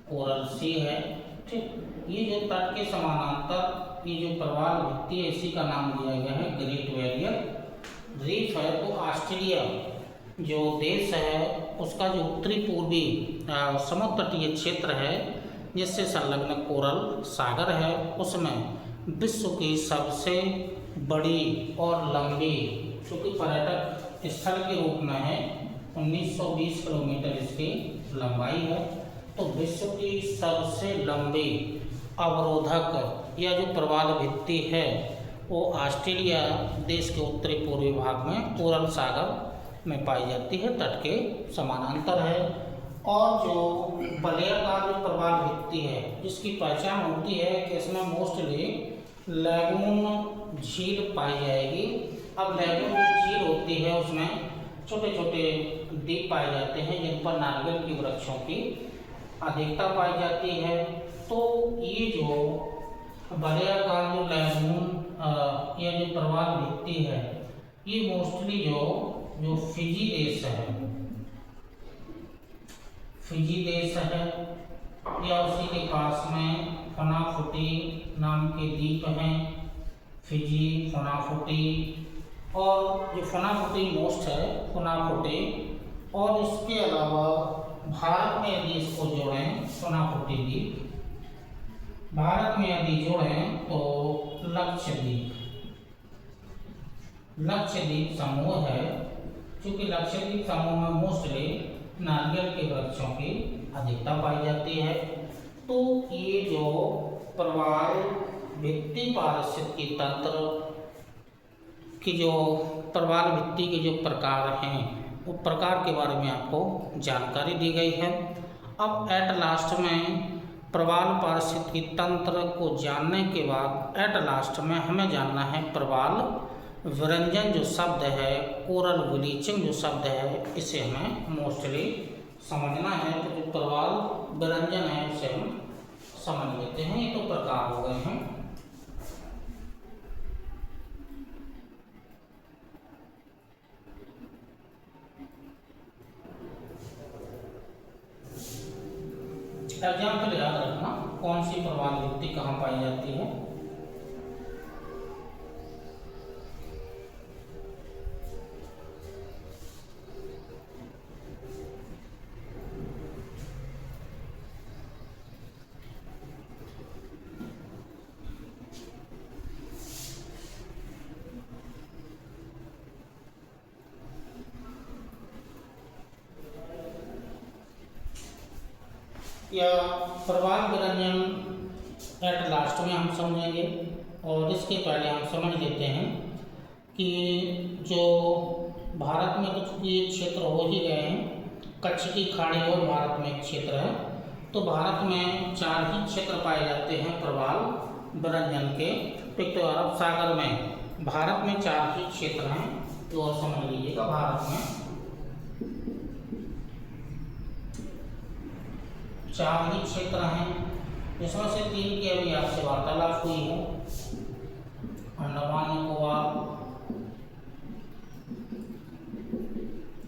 कोरल सी है। ठीक, ये जो तट के समानांतर ये जो प्रवाल भित्ति है इसी का नाम दिया गया है ग्रेट बैरियर रीफ है। तो ऑस्ट्रेलिया जो देश है उसका जो उत्तरी पूर्वी समुद्र तटीय क्षेत्र है जिससे संलग्न कोरल सागर है, उसमें विश्व की सबसे बड़ी और लंबी, चूँकि पर्यटक स्थल के रूप में है, 1920 किलोमीटर इसकी लंबाई है, तो विश्व की सबसे लंबी अवरोधक या जो प्रवाल भित्ति है वो ऑस्ट्रेलिया देश के उत्तरी पूर्वी भाग में कोरल सागर में पाई जाती है, तट के समानांतर है। और जो वलयाकार जो प्रवाल भित्ति है जिसकी पहचान होती है कि इसमें मोस्टली लैगून झील पाई जाएगी। अब लैगून जो झील होती है उसमें छोटे छोटे द्वीप पाए जाते हैं जिन पर नारियल की वृक्षों की अधिकता पाई जाती है। तो ये जो वलयाकार जो लैगून या जो प्रवाल भित्ति है ये मोस्टली जो फिजी देश है, फिजी देश है या उसी के पास में फनाफुटी नाम के द्वीप हैं, फिजी, फनाफुटी, और जो फनाफुटी मोस्ट है फनाफुटी, और इसके अलावा भारत में यदि इसको जोड़ें फनाफुटी द्वीप, भारत में यदि जोड़ें तो लक्षद्वीप, लक्षद्वीप समूह है। क्योंकि लक्षद्वीप समूह में मोस्टली नारियल के वृक्षों की अधिकता पाई जाती है। तो ये जो प्रवाल भित्ति पारिस्थितिकी तंत्र की जो प्रवाल भित्ति के जो प्रकार हैं वो प्रकार के बारे में आपको जानकारी दी गई है। अब एट लास्ट में प्रवाल पारिस्थितिकी तंत्र को जानने के बाद एट लास्ट में हमें जानना है प्रवाल विरंजन जो शब्द है, कोरल ब्लीचिंग जो शब्द है, इसे हमें मोस्टली समझना है। तो जो प्रवाल विरंजन है उसे हम समझ लेते हैं। ये तो प्रकार हो गए हैं। एग्जाम्पल याद रखना कौन सी प्रवाल भित्ति कहाँ पाई जाती है। या प्रवाल विरंजन एट लास्ट में हम समझेंगे, और इसके पहले हम समझ लेते हैं कि जो भारत में तो चूँकि ये क्षेत्र हो ही गए हैं, कच्छ की खाड़ी और भारत में एक क्षेत्र है, तो भारत में 4 ही क्षेत्र पाए जाते हैं प्रवाल विरंजन के। एक तो अरब सागर में भारत में 4 ही क्षेत्र हैं, तो और समझ लीजिएगा भारत में 4 ही क्षेत्र हैं, जिसमें से 3 की अभी आपसे वार्तालाप हुई है। अंडमान निकोबार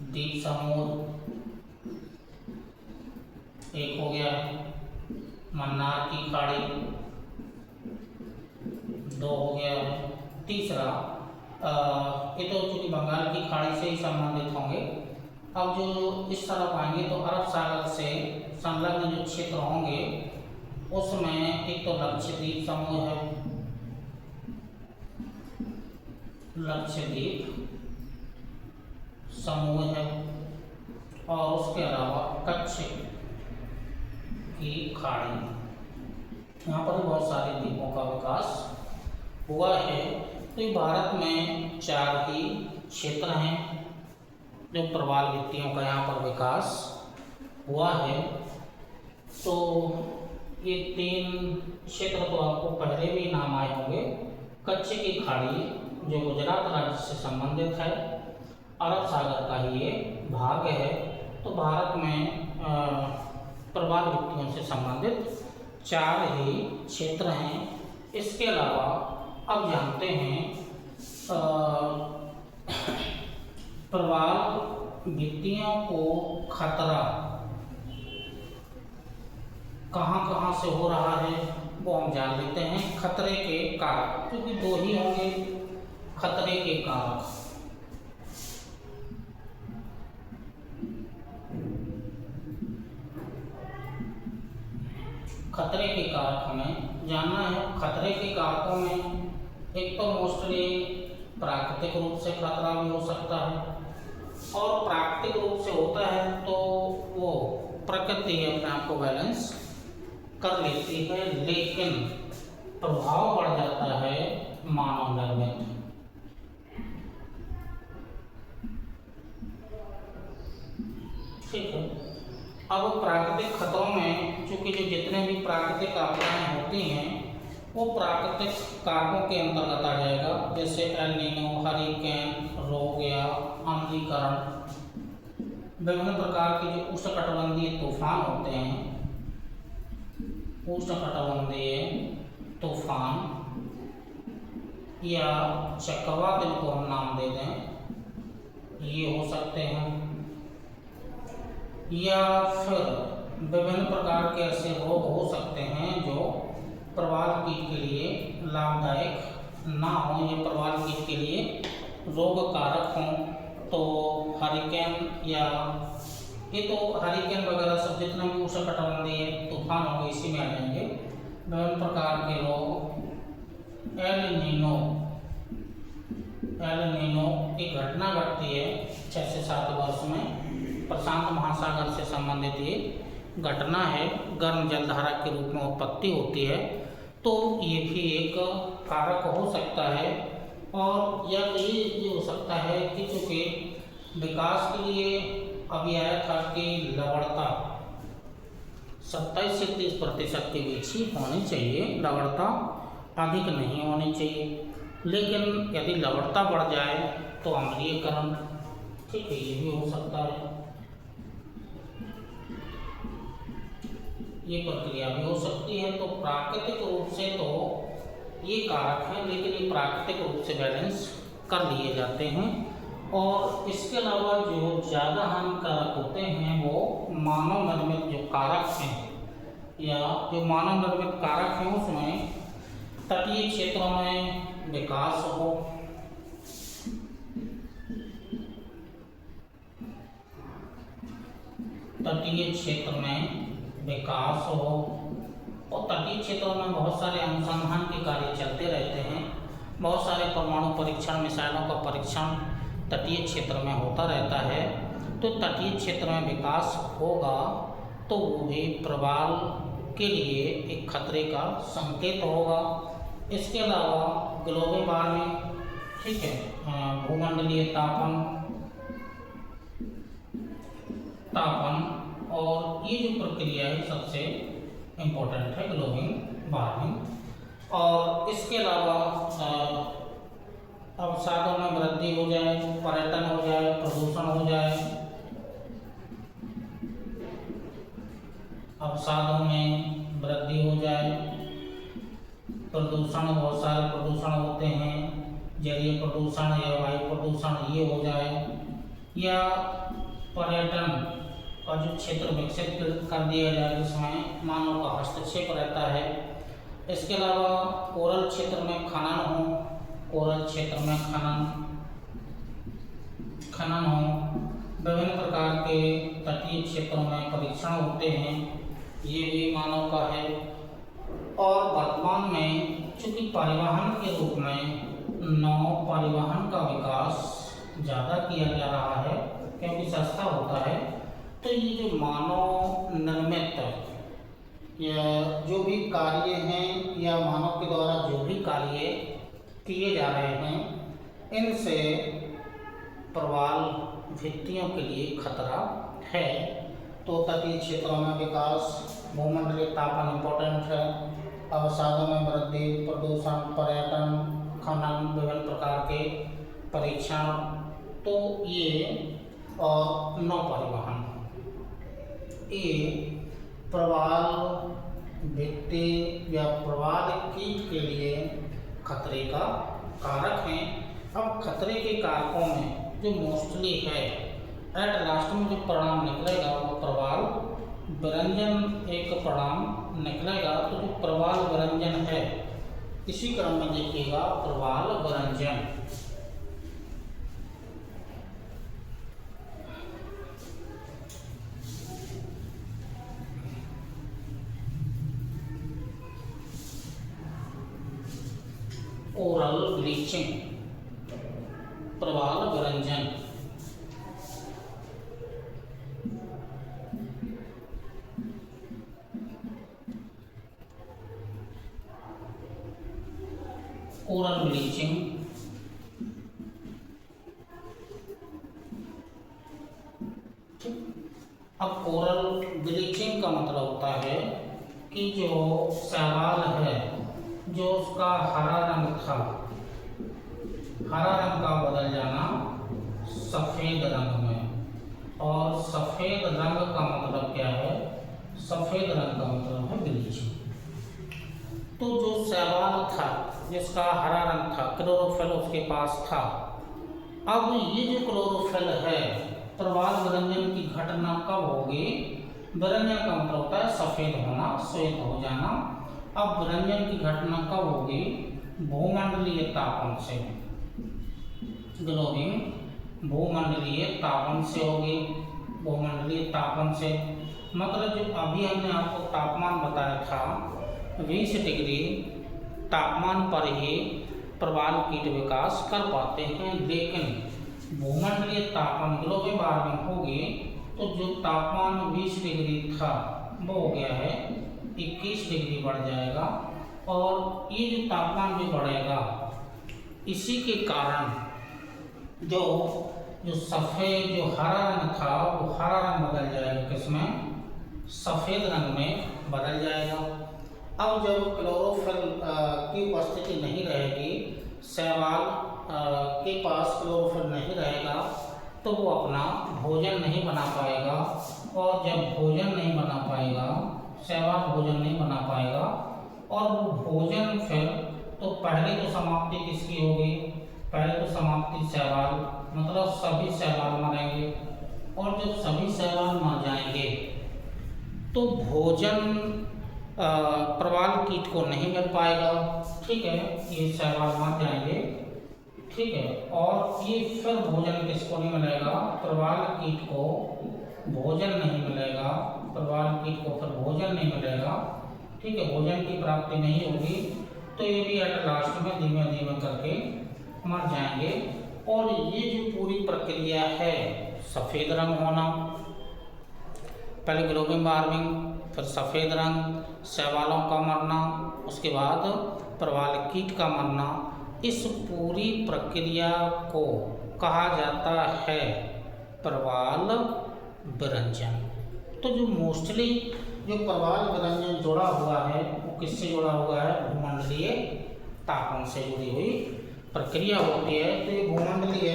द्वीप समूह एक हो गया, मन्नार की खाड़ी, 2 हो गया। तीसरा ये तो चूंकि बंगाल की खाड़ी से ही संबंधित होंगे। अब जो इस तरफ आएंगे तो अरब सागर से संलग्न जो क्षेत्र होंगे उसमें एक तो लक्षद्वीप समूह है, लक्षद्वीप समूह है, और उसके अलावा कच्छ की खाड़ी, यहाँ पर बहुत सारे द्वीपों का विकास हुआ है। तो ये भारत में 4 ही क्षेत्र हैं जो प्रवाल भित्तियों का यहाँ पर विकास हुआ है। तो ये 3 क्षेत्र तो आपको पहले भी नाम आए होंगे। कच्छ की खाड़ी जो गुजरात राज्य से संबंधित है, अरब सागर का ही ये भाग है। तो भारत में प्रवाल भित्तियों से संबंधित 4 ही क्षेत्र हैं। इसके अलावा अब जानते हैं प्रवाल भित्तियों को खतरा कहाँ कहाँ से हो रहा है वो हम जान लेते हैं। खतरे के कारक, क्योंकि 2 ही होंगे खतरे के कारक। खतरे के कारक हमें जानना है। खतरे के कारकों में एक तो मोस्टली प्राकृतिक रूप से खतरा भी हो सकता है, और प्राकृतिक रूप से होता है तो वो प्रकृति अपने आप को बैलेंस कर लेती है, लेकिन प्रभाव बढ़ जाता है मानव निर्मित। ठीक है। अब प्राकृतिक खतरों में चूंकि जो जितने भी प्राकृतिक आपदाएं होती हैं वो प्राकृतिक कारकों के अंतर्गत आ जाएगा, जैसे एल नीनो, हरिकेन, रोग या अम्लीकरण, विभिन्न प्रकार के जो उष्णकटिबंधीय तूफान होते हैं, उष्णकटिबंधीय तूफान या चक्रवात इनको हम नाम दे दें, ये हो सकते हैं। या फिर विभिन्न प्रकार के ऐसे रोग हो सकते हैं जो प्रवाल कीट के लिए लाभदायक ना हो या प्रवाल कीट के लिए रोग कारक हों। तो हरिकेन या ये तो हरिकेन वगैरह सब जितने भी उष्णकटिबंधीय तूफान होंगे इसी में आ जाएंगे। विभिन्न प्रकार के रोग, एल नीनो एक घटना घटती है 6 से 7 वर्ष में, प्रशांत महासागर से संबंधित ये घटना है, गर्म जलधारा के रूप में उत्पत्ति होती है। तो ये भी एक कारक हो सकता है। और या तो ये हो सकता है कि चूँकि विकास के लिए अभी आया था कि लवणता 27 से 30% के बीच ही होनी चाहिए, लवणता अधिक नहीं होनी चाहिए। लेकिन यदि लवणता बढ़ जाए तो अम्लीयकरण, ठीक है, ये भी हो सकता है, ये प्रक्रिया भी हो सकती है। तो प्राकृतिक रूप से तो ये कारक हैं, लेकिन ये प्राकृतिक रूप से बैलेंस कर लिए जाते हैं। और इसके अलावा जो ज़्यादा हानिकारक होते हैं वो मानव निर्मित जो कारक हैं, या जो मानव निर्मित कारक हैं उसमें तटीय क्षेत्रों में विकास हो, तटीय क्षेत्र में विकास हो, और तटीय क्षेत्रों में बहुत सारे अनुसंधान के कार्य चलते रहते हैं। बहुत सारे परमाणु परीक्षण, मिसाइलों का परीक्षण तटीय क्षेत्र में होता रहता है। तो तटीय क्षेत्र में विकास होगा तो वो भी प्रवाल के लिए एक खतरे का संकेत होगा। इसके अलावा ग्लोबल वार्मिंग, ठीक है, भूमंडलीय तापन और ये जो प्रक्रिया है सबसे इम्पोर्टेंट है ग्लोबल वार्मिंग। और इसके अलावा अवसादों में वृद्धि हो जाए, पर्यटन हो जाए, प्रदूषण हो जाए, अवसादों में वृद्धि हो जाए, प्रदूषण, बहुत सारे प्रदूषण होते हैं, जलीय प्रदूषण या वायु प्रदूषण, ये हो जाए, या पर्यटन जो क्षेत्र विकसित कर दिया जाए जिसमें मानव का हस्तक्षेप रहता है। इसके अलावा कोरल क्षेत्र में खनन हो, कोरल क्षेत्र में खनन हो, विभिन्न प्रकार के तटीय क्षेत्रों में परीक्षण होते हैं, ये भी मानव का है। और वर्तमान में चूंकि परिवहन के रूप में नाव परिवहन का विकास ज़्यादा किया जा रहा है क्योंकि सस्ता होता है, तो ये जो मानव निर्मित या जो भी कार्य हैं या मानव के द्वारा जो भी कार्य किए जा रहे हैं, इनसे प्रवाल भित्तियों के लिए खतरा है। तो तटीय क्षेत्रों में विकास, भूमंडलीय तापन इम्पोर्टेंट है, अवसादों में वृद्धि, प्रदूषण, पर्यटन, खनन, विभिन्न प्रकार के परीक्षण, तो ये और नौ परिवहन, ये प्रवाल भित्ति या प्रवाल कीट के लिए खतरे का कारक हैं। अब खतरे के कारकों में जो मोस्टली है, एट लास्ट में जो परिणाम निकलेगा वो प्रवाल विरंजन एक परिणाम निकलेगा। तो जो प्रवाल विरंजन है, इसी क्रम में देखिएगा प्रवाल विरंजन। ओरल ब्लीचिंग, प्रवाल विरंजन। ओरल ब्लीचिंग अब ओरल ब्लीचिंग का मतलब होता है कि जो शैवाल है, जो उसका हरा रंग था, हरा रंग का बदल जाना सफ़ेद रंग में। और सफ़ेद रंग का मतलब क्या है? सफ़ेद रंग का मतलब है ब्लीचिंग। तो जो शैवाल था जिसका हरा रंग था, क्लोरोफिल उसके पास था, अब ये जो क्लोरोफिल है, प्रवाल विरंजन की घटना कब होगी? विरंजन का मतलब होता है सफ़ेद होना, श्वेत हो जाना। अब विरंजन की घटना कब होगी? भूमंडलीय तापन से, ग्लोबिंग भूमंडलीय तापन से होगी। भूमंडलीय तापन से मतलब जो अभी हमने आपको तापमान बताया था, 20 डिग्री तापमान पर ही प्रवाल कीट विकास कर पाते हैं। लेकिन भूमंडलीय तापमान ग्लोबल वार्मिंग होगी तो जो तापमान 20 डिग्री था वो हो गया है 21 डिग्री बढ़ जाएगा। और ये जो तापमान भी बढ़ेगा, इसी के कारण जो सफ़ेद जो हरा रंग था वो हरा रंग बदल जाएगा, किसमें? सफ़ेद रंग में बदल जाएगा। अब जब क्लोरोफिल की उपस्थिति नहीं रहेगी, शैवाल के पास क्लोरोफिल नहीं रहेगा, तो वो अपना भोजन नहीं बना पाएगा। और जब भोजन नहीं बना पाएगा, शैवाल भोजन नहीं बना पाएगा, और वो भोजन फिर तो पहले तो समाप्ति किसकी होगी? पहले तो समाप्ति शैवाल, मतलब सभी शैवाल मरेंगे। और जब सभी शैवाल मर जाएंगे तो भोजन प्रवाल कीट को नहीं मिल पाएगा, ठीक है, ये शैवाल मर जाएंगे, ठीक है। और ये फिर भोजन किसको नहीं मिलेगा? प्रवाल कीट को भोजन नहीं मिलेगा, प्रवाल कीट को फिर भोजन नहीं मिलेगा, ठीक है, भोजन की प्राप्ति नहीं होगी, तो ये भी एट लास्ट में धीमे धीमे करके मर जाएंगे। और ये जो पूरी प्रक्रिया है, सफ़ेद रंग होना, पहले ग्लोबल वार्मिंग, फिर सफ़ेद रंग, शैवालों का मरना, उसके बाद प्रवाल कीट का मरना, इस पूरी प्रक्रिया को कहा जाता है प्रवाल विरंजन। तो जो मोस्टली जो प्रवाल विरंजन जुड़ा हुआ है वो किससे जुड़ा हुआ है? भूमंडलीय तापन से जुड़ी हुई प्रक्रिया होती है। तो ये भूमंडलीय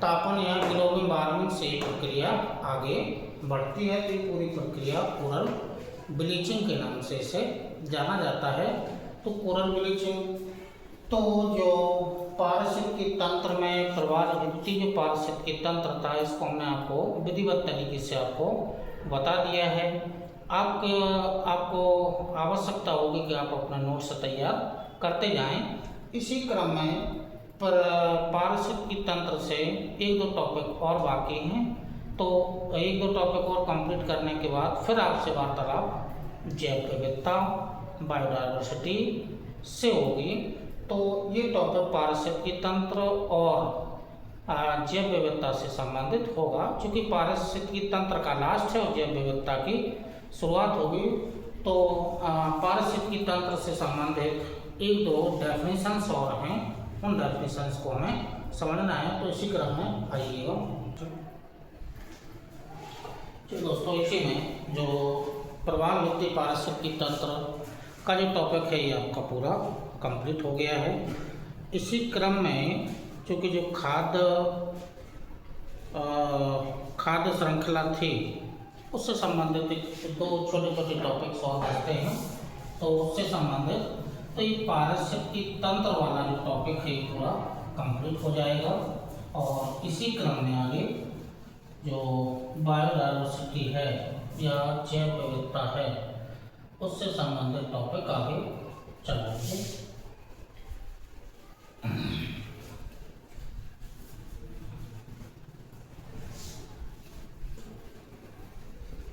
तापन या ग्लोबल वार्मिंग से प्रक्रिया आगे बढ़ती है। तो ये पूरी प्रक्रिया कोरल ब्लीचिंग के नाम से इसे जाना जाता है। तो कोरल ब्लीचिंग, तो जो पारिस्थितिकी तंत्र में प्रवाल भित्ति जो पारिस्थितिकी तंत्र था, इसको हमने आपको विधिवत तरीके से आपको बता दिया है। आपको आवश्यकता होगी कि आप अपना नोट्स तैयार करते जाएं। इसी क्रम में पारिस्थितिकी तंत्र से एक दो टॉपिक और बाकी हैं, तो एक दो टॉपिक और कंप्लीट करने के बाद फिर आपसे वार्तालाप जैव विविधता बायोडायवर्सिटी से होगी। तो ये टॉपिक पारिस्थितिकी तंत्र और जैव विविधता से संबंधित होगा। चूँकि पारिस्थितिकी तंत्र का लास्ट है और जैव विविधता की शुरुआत होगी, तो पारिस्थितिकी तंत्र से संबंधित एक दो डेफिनेशंस और हैं, उन डेफिनेशंस को हमें समझना है। तो इसी क्रम में आइएगा। तो दोस्तों, इसी में जो प्रवाह वृत्ति पारिस्थितिकी तंत्र का जो टॉपिक है ये आपका पूरा कंप्लीट हो गया है। इसी क्रम में चूँकि जो खाद्य श्रृंखला थी उससे संबंधित दो छोटे छोटे टॉपिक्स और बचते हैं, तो उससे संबंधित तो ये पारिस्थितिकी तंत्र वाला जो टॉपिक है पूरा कंप्लीट हो जाएगा। और इसी क्रम में आगे जो बायोडायवर्सिटी है या जैव विविधता है उससे संबंधित टॉपिक आगे चलाएंगे।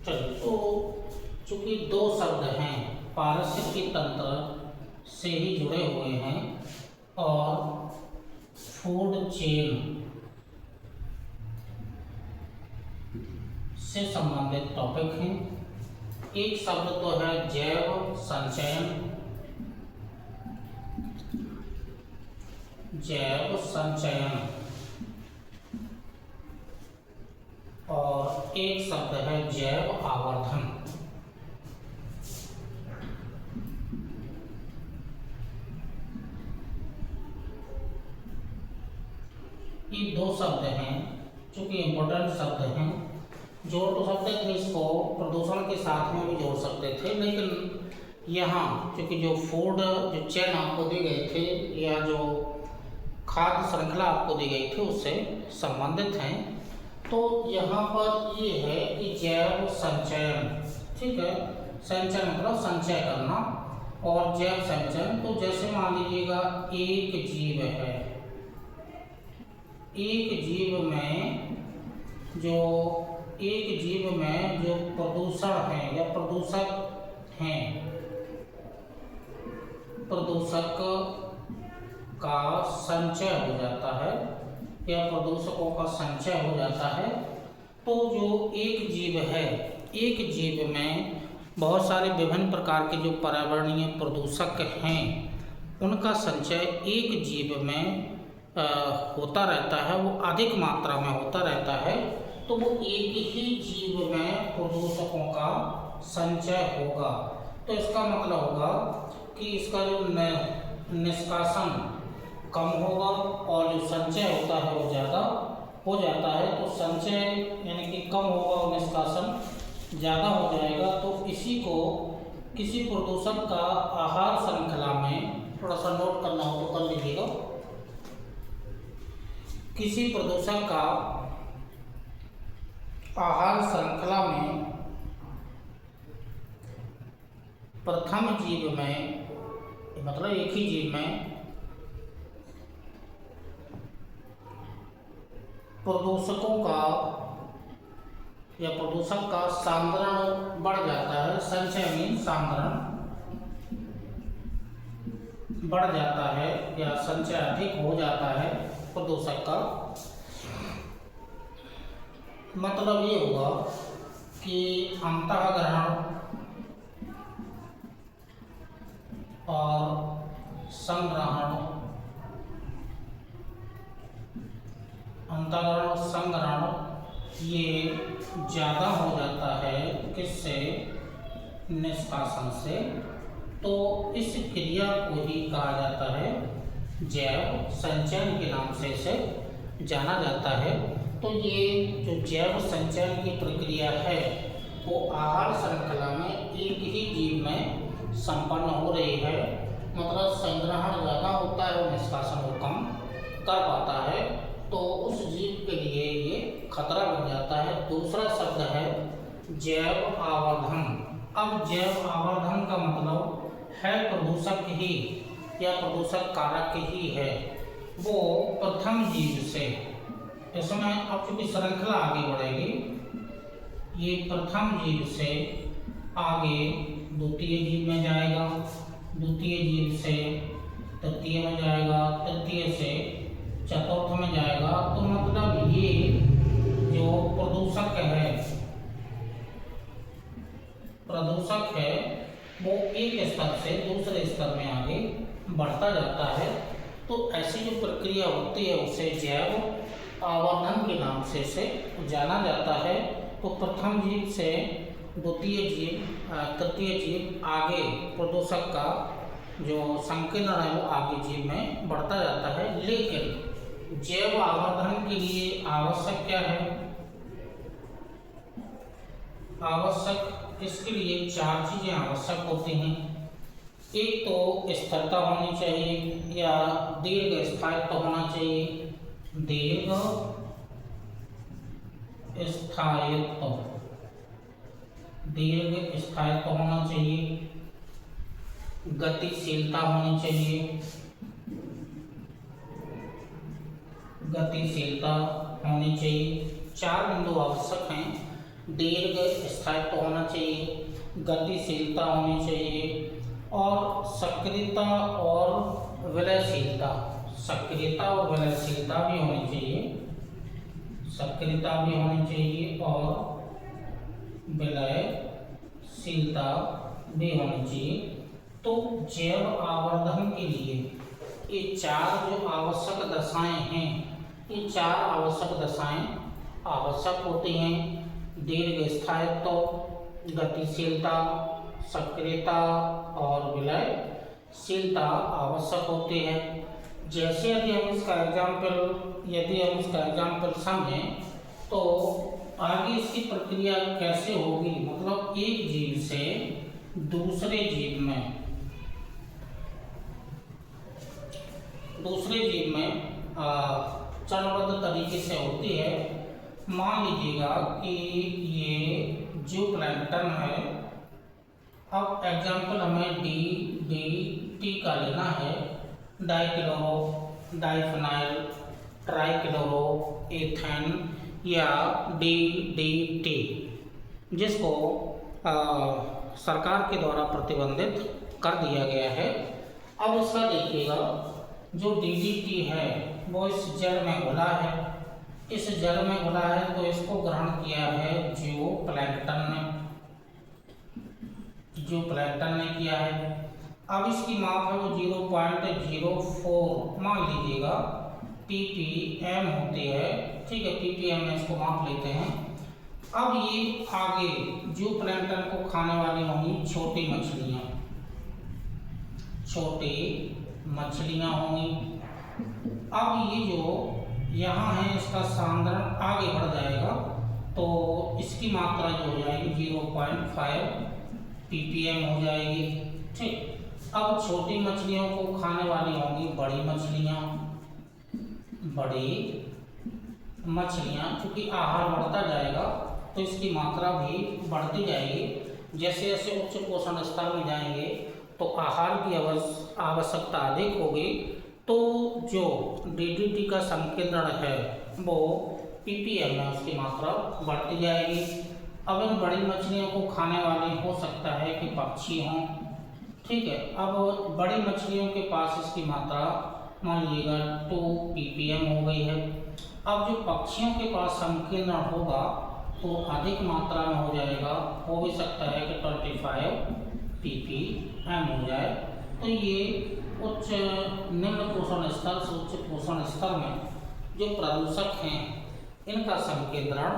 चलिए, तो चूँकि दो शब्द हैं पारिस्थितिकी तंत्र से ही जुड़े हुए हैं और फूड चेन से संबंधित टॉपिक हैं। एक शब्द तो है जैव संचयन, जैव संचयन, और एक शब्द है जैव आवर्धन। ये दो शब्द हैं चूँकि इम्पोर्टेंट शब्द हैं। जोड़ तो सकते थे इसको प्रदूषण के साथ में भी जोड़ सकते थे, लेकिन यहाँ क्योंकि जो फूड जो चेन आपको दी गई थी या जो खाद्य श्रृंखला आपको दी गई थी उससे संबंधित हैं, तो यहाँ पर ये है कि जैव संचयन, ठीक है। संचयन मतलब संचय करना, और जैव संचयन तो जैसे मान लीजिएगा एक जीव है, एक जीव में जो प्रदूषण है या प्रदूषक हैं, प्रदूषक का संचय हो जाता है या प्रदूषकों का संचय हो जाता है। तो जो एक जीव है, एक जीव में बहुत सारे विभिन्न प्रकार के जो पर्यावरणीय प्रदूषक हैं उनका संचय एक जीव में होता रहता है, वो अधिक मात्रा में होता रहता है। तो वो एक ही जीव में प्रदूषकों का संचय होगा। तो इसका मतलब होगा कि इसका जो निष्कासन कम होगा और जो संचय होता है वो ज़्यादा हो जाता है। तो संचय यानी कि कम होगा और निष्कासन ज़्यादा हो जाएगा। तो इसी को किसी प्रदूषक का आहार श्रृंखला में, थोड़ा सा नोट करना हो तो कर लीजिएगा, किसी प्रदूषक का आहार श्रृंखला में प्रथम जीव में, मतलब एक ही जीव में प्रदूषकों का या प्रदूषक का सांद्रण बढ़ जाता है। संचय में सांद्रण बढ़ जाता है या संचय अधिक हो जाता है प्रदूषक का। मतलब ये होगा कि अंतःग्रहण और संग्रहण, अंतःग्रहण और संग्रहण ये ज़्यादा हो जाता है किससे, निष्कासन से। तो इस क्रिया को ही कहा जाता है जैव संचयन के नाम से इसे जाना जाता है। तो ये जो जैव संचयन की प्रक्रिया है वो आहार श्रृंखला में एक ही जीव में संपन्न हो रही है। मतलब संग्रहण ज़्यादा होता है और निष्कासन वो कम कर पाता है, तो उस जीव के लिए ये खतरा बन जाता है। दूसरा शब्द है जैव आवर्धन। अब जैव आवर्धन का मतलब है प्रदूषक ही या प्रदूषक कारक ही है वो प्रथम जीव से, इसमें अब चूंकि श्रृंखला आगे बढ़ेगी, ये प्रथम जीव से आगे द्वितीय जीव में जाएगा, द्वितीय जीव से तृतीय में जाएगा, तृतीय से चतुर्थ में जाएगा। तो मतलब ये जो प्रदूषक है वो एक स्तर से दूसरे स्तर में आगे बढ़ता जाता है। तो ऐसी जो प्रक्रिया होती है उसे जैव आवर्धन के नाम से जाना जाता है। तो प्रथम जीव से द्वितीय जीव, तृतीय जीव आगे प्रदूषक का जो संकीर्ण है वो आगे जीव में बढ़ता जाता है। लेकिन जैव आवर्धन के लिए आवश्यक क्या है? आवश्यक इसके लिए चार चीजें आवश्यक होती हैं। एक तो स्थिरता होनी चाहिए या दीर्घ स्थायित्व होना चाहिए, दीर्घ स्थायित्व, दीर्घ स्थायित्व होना चाहिए, गतिशीलता होनी चाहिए, गतिशीलता होनी चाहिए। चार बिंदु आवश्यक हैं। दीर्घ स्थायित्व होना चाहिए, गतिशीलता होनी चाहिए और सक्रियता और विलयशीलता, सक्रियता और विलयशीलता भी होनी चाहिए, सक्रियता भी होनी चाहिए और विलयशीलता भी होनी चाहिए। तो जैव आवर्धन के लिए ये चार जो आवश्यक दशाएं हैं, ये चार आवश्यक दशाएं आवश्यक होती हैं। दीर्घ स्थायित्व, गतिशीलता, सक्रियता और विलयशीलता आवश्यक होती है। जैसे यदि हम इसका एग्जाम्पल समझें तो आगे इसकी प्रक्रिया कैसे होगी, मतलब एक जीव से दूसरे जीव में चरणबद्ध तरीके से होती है। मान लीजिएगा कि ये जो प्लैंकटन है, अब एग्जाम्पल हमें DDT का लेना है, डाइक्लोरो डाइफिनाइल ट्राइक्लोरो एथेन या DDT, जिसको सरकार के द्वारा प्रतिबंधित कर दिया गया है। अब इसका देखिएगा, जो DDT है वो इस जड़ में घुला है, इस जड़ में घुला है तो इसको ग्रहण किया है जो प्लैंकटन ने किया है। अब इसकी माप है वो 0.04 मान लीजिएगा ppm होती है, ठीक है, ppm में इसको माप लेते हैं। अब ये आगे जो प्लैंकटन को खाने वाली होंगी छोटी मछलियाँ होंगी। अब ये जो यहाँ है इसका सांद्रण आगे बढ़ जाएगा तो इसकी मात्रा जो हो जाएगी 0.5 ppm हो जाएगी, ठीक। अब छोटी मछलियों को खाने वाली होंगी बड़ी मछलियाँ, क्योंकि आहार बढ़ता जाएगा तो इसकी मात्रा भी बढ़ती जाएगी। जैसे जैसे उच्च पोषण स्तर में जाएंगे तो आहार की आवश्यकता अधिक होगी, तो जो DDT का संकेंद्रण है वो ppm में उसकी मात्रा बढ़ती जाएगी। अब इन बड़ी मछलियों को खाने वाली हो सकता है कि पक्षी हों, ठीक है। अब बड़ी मछलियों के पास इसकी मात्रा मान लीजिएगा 2 ppm हो गई है। अब जो पक्षियों के पास संकेंद्रण होगा तो अधिक मात्रा में हो जाएगा, हो भी सकता है कि 25 ppm हो जाए। तो ये उच्च निम्न पोषण स्तर से उच्च पोषण स्तर में जो प्रदूषक हैं इनका संकेंद्रण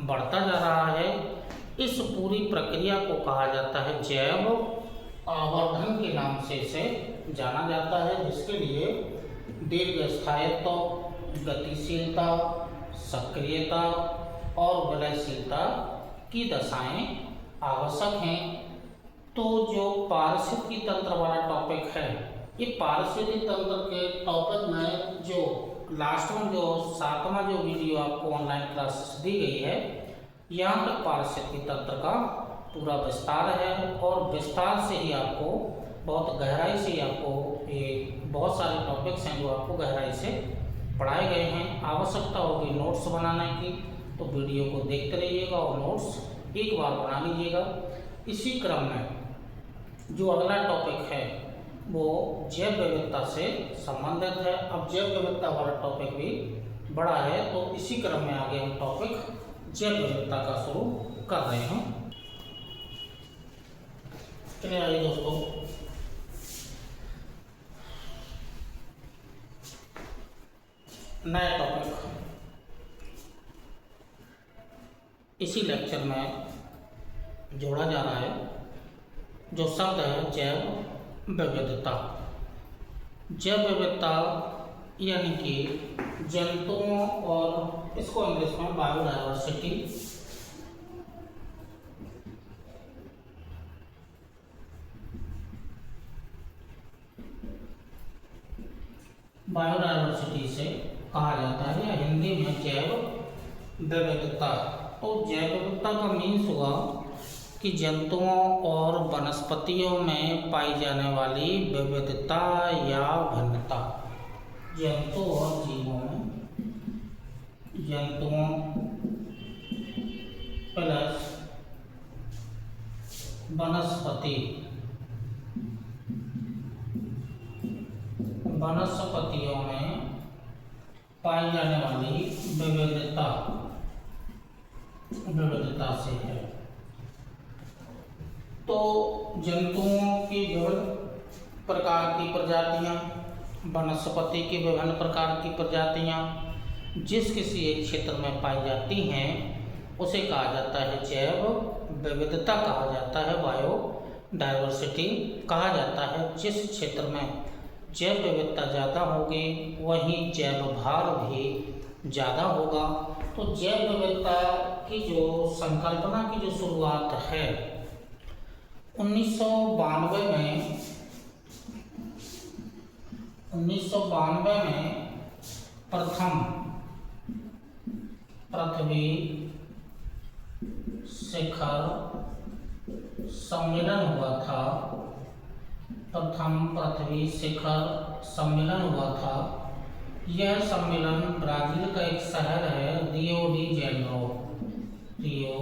बढ़ता जा रहा है। इस पूरी प्रक्रिया को कहा जाता है जैव आवर्धन के नाम से इसे जाना जाता है, जिसके लिए दीर्घ स्थायित्व, गतिशीलता, सक्रियता और विलयशीलता की दशाएं आवश्यक हैं। तो जो पारिस्थितिकी तंत्र वाला टॉपिक है, ये पारिस्थितिकी तंत्र के टॉपिक में जो लास्ट में जो 7वां जो वीडियो आपको ऑनलाइन क्लासेस दी गई है, यहाँ तक पारिस्थितिकी तंत्र का पूरा विस्तार है और विस्तार से ही आपको बहुत गहराई से आपको ये बहुत सारे टॉपिक्स हैं जो आपको गहराई से पढ़ाए गए हैं। आवश्यकता होगी नोट्स बनाने की तो वीडियो को देखते रहिएगा और नोट्स एक बार बना लीजिएगा। इसी क्रम में जो अगला टॉपिक है वो जैव विविधता से संबंधित है। अब जैव विविधता वाला टॉपिक भी बड़ा है तो इसी क्रम में आगे हम टॉपिक जैव विविधता का शुरू कर रहे हैं। चलिए आइए दोस्तों, नया टॉपिक इसी लेक्चर में जोड़ा जा रहा है जो शब्द है जैव विविधता। जैव विविधता यानी कि जंतुओं और इसको इंग्लिश में बायोडायवर्सिटी, बायोडायवर्सिटी से कहा जाता है या हिंदी में जैव विविधता। तो जैव विविधता का मीन्स हुआ कि जंतुओं और वनस्पतियों में पाई जाने वाली विविधता या भिन्नता। जंतु और जीवों में, जंतुओं प्लस वनस्पति, वनस्पतियों में पाई जाने वाली विविधता, विविधता से है। तो जंतुओं की विभिन्न प्रकार की प्रजातियां, वनस्पति की विभिन्न प्रकार की प्रजातियां जिस किसी एक क्षेत्र में पाई जाती हैं उसे कहा जाता है जैव विविधता, कहा जाता है बायोडायवर्सिटी कहा जाता है। जिस क्षेत्र में जैव विविधता ज़्यादा होगी वहीं जैव भार भी ज़्यादा होगा। तो जैव विविधता की जो संकल्पना की जो शुरुआत है 1992 में प्रथम पृथ्वी शिखर सम्मेलन हुआ था। प्रथम पृथ्वी शिखर सम्मेलन हुआ था। यह सम्मेलन ब्राजील का एक शहर है Rio de Janeiro, Rio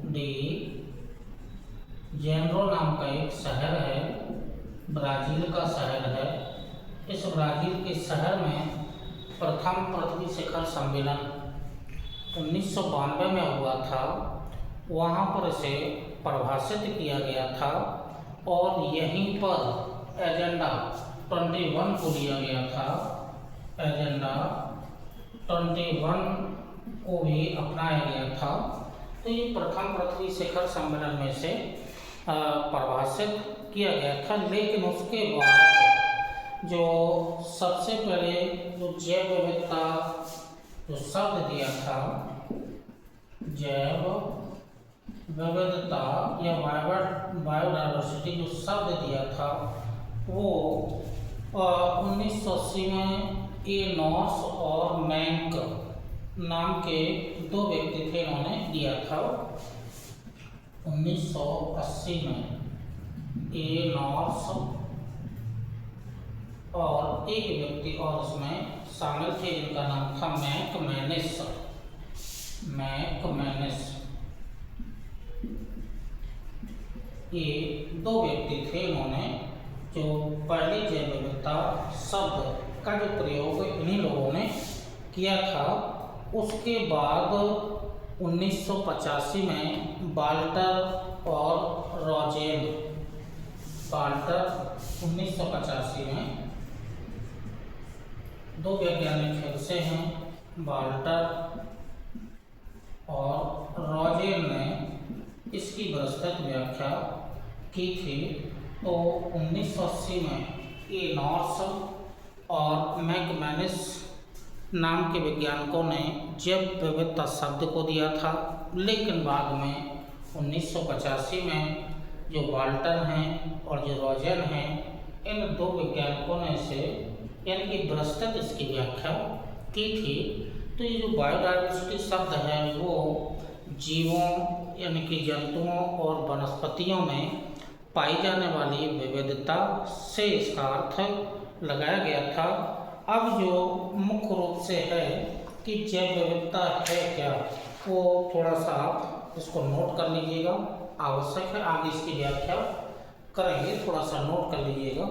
de Janeiro नाम का एक शहर है, ब्राजील का शहर है। इस ब्राजील के शहर में प्रथम पृथ्वी शिखर सम्मेलन 1992 में हुआ था। वहाँ पर इसे परिभाषित किया गया था और यहीं पर एजेंडा 21 को लिया गया था। एजेंडा 21 को भी अपनाया गया था। तो ये प्रथम पृथ्वी शिखर सम्मेलन में से परिभाषित किया गया था। लेकिन उसके बाद जो सबसे पहले जो जैव विविधता जो शब्द दिया था, जैव विविधता या बायोडायवर्सिटी जो शब्द दिया था वो 1980 में ए नॉर्स और मैंक नाम के दो व्यक्ति थे, इन्होंने दिया था। 1980 में ए नॉर्स और एक व्यक्ति और उसमें शामिल थे जिनका नाम था मैकमैनिस। मैकमैनिस ये दो व्यक्ति थे, इन्होंने जो पहले जैव विविधता शब्द का जो प्रयोग इन्हीं लोगों ने किया था। उसके बाद 1985 में बाल्टर और रॉजेन, बाल्टर 1985 में दो वैज्ञानिक फिर से हैं, बाल्टर और रॉजेन ने इसकी विस्तृत व्याख्या की थी। तो 1980 में ए नॉर्स और मैकमैनिस नाम के वैज्ञानिकों ने जैव विविधता शब्द को दिया था। लेकिन बाद में 1985 में जो बाल्टर हैं और जो रॉजेन हैं, इन दो वैज्ञानिकों ने इसे यानी कि विस्तृत इसकी व्याख्या की थी। तो ये जो बायोडायवर्सिटी शब्द है वो जीवों यानी कि जंतुओं और वनस्पतियों में पाई जाने वाली विविधता से इसका अर्थ लगाया गया था। अब जो मुख्य रूप से है कि जैव विविधता है क्या, वो थोड़ा सा आप इसको नोट कर लीजिएगा, आवश्यक है। आगे इसकी व्याख्या करेंगे, थोड़ा सा नोट कर लीजिएगा।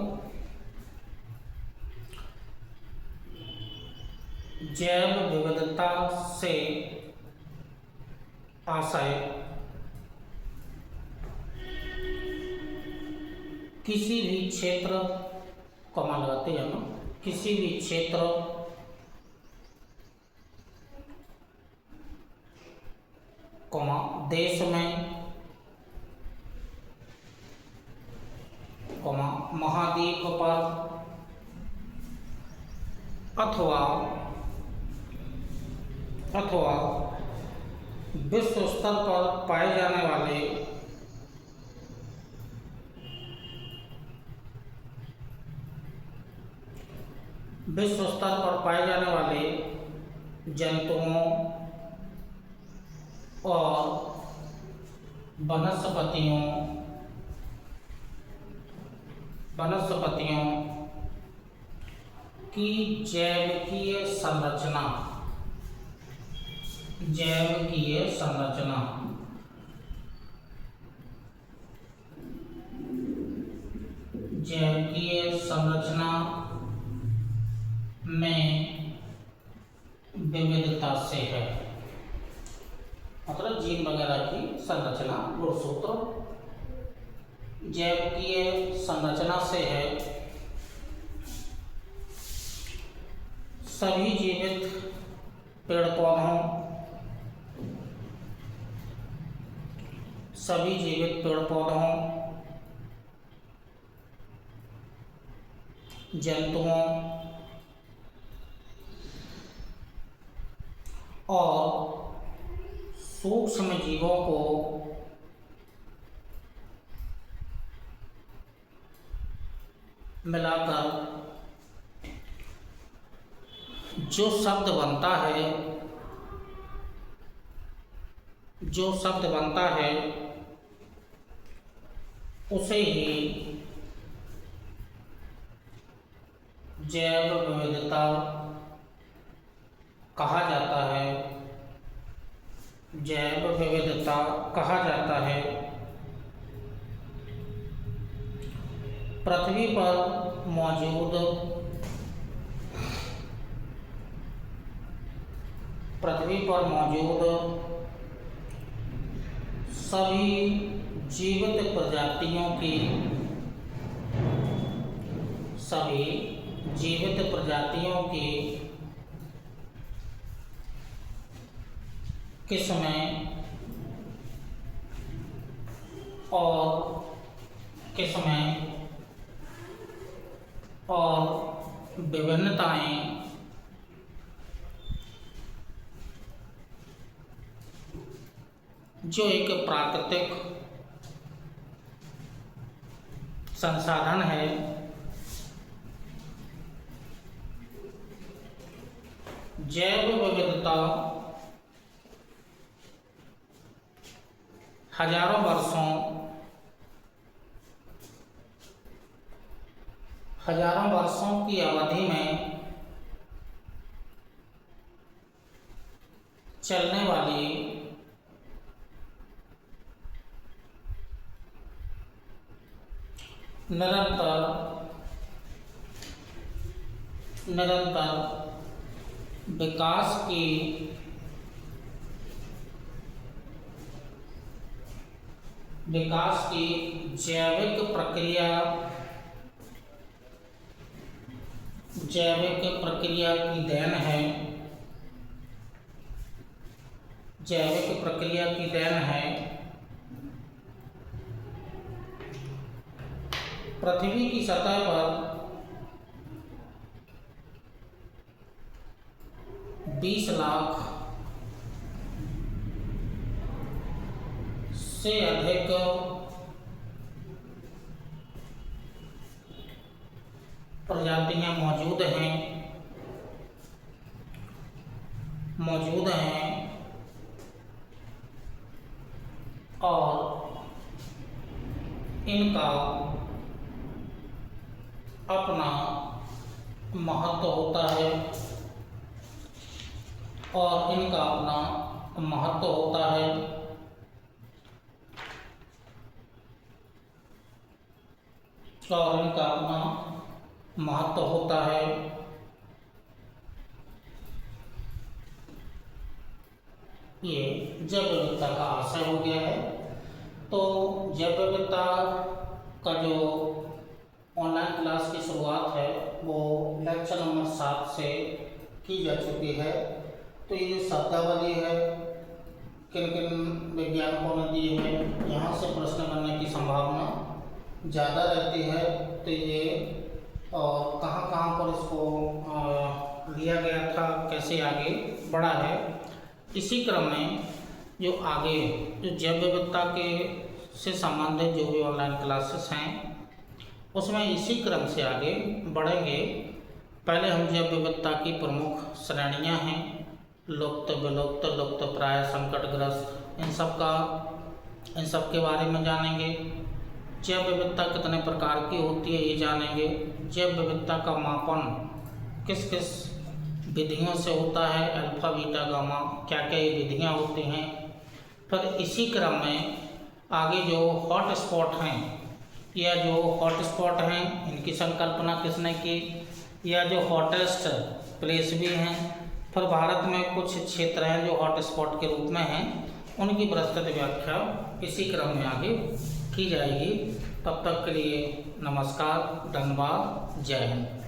जैव विविधता से आशय किसी भी क्षेत्र, कॉमा लगाते हैं ना, किसी भी क्षेत्र कॉमा देश में कॉमा महाद्वीप पर अथवा विश्व स्तर पर पाए जाने वाले जंतुओं और वनस्पतियों की जैविकीय संरचना में विविधता से है, मतलब जीन वगैरह की संरचना, गुणसूत्र जैविकीय संरचना से है। सभी जीवित पेड़ पौधों, जंतुओं और सूक्ष्म जीवों को मिलाकर जो शब्द बनता है उसे ही जैव विविधता कहा जाता है। पृथ्वी पर मौजूद सभी जीवित प्रजातियों की किस्में और विभिन्नताएं जो एक प्राकृतिक संसाधन है, जैव विविधता हजारों वर्षों की अवधि में चलने वाली निरंतर विकास की जैविक प्रक्रिया की देन है। पृथ्वी की सतह पर 20 लाख से अधिक प्रजातियां मौजूद हैं और इनका अपना महत्व होता है और इनका अपना महत्व होता है। और इनका अपना महत्व होता है। ये जैव विविधता का आशय हो गया है। तो जैव विविधता का जो ऑनलाइन क्लास की शुरुआत है वो लेक्चर नंबर 7 से की जा चुकी है। तो ये शब्दावली है, किन किन वैज्ञानिकों ने दी है, यहाँ से प्रश्न बनने की संभावना ज़्यादा रहती है। तो ये और कहाँ कहाँ पर इसको लिया गया था, कैसे आगे बढ़ा है, इसी क्रम में जो आगे जो जैव विविधता के से संबंधित जो भी ऑनलाइन क्लासेस हैं उसमें इसी क्रम से आगे बढ़ेंगे। पहले हम जैव विविधता की प्रमुख श्रेणियां हैं, लुप्त, विलुप्त, लुप्तप्राय, संकटग्रस्त, इन सब के बारे में जानेंगे। जैव विविधता कितने प्रकार की होती है ये जानेंगे। जैव विविधता का मापन किस किस विधियों से होता है, अल्फा, बीटा, गामा, क्या क्या ये विधियाँ होती हैं। फिर इसी क्रम में आगे जो हॉट स्पॉट हैं, या जो हॉट स्पॉट हैं इनकी संकल्पना किसने की, या जो हॉटेस्ट प्लेस भी हैं, फिर भारत में कुछ क्षेत्र हैं जो हॉट स्पॉट के रूप में हैं, उनकी विस्तृत व्याख्या इसी क्रम में आगे की जाएगी। तब तक के लिए नमस्कार, धन्यवाद, जय हिंद।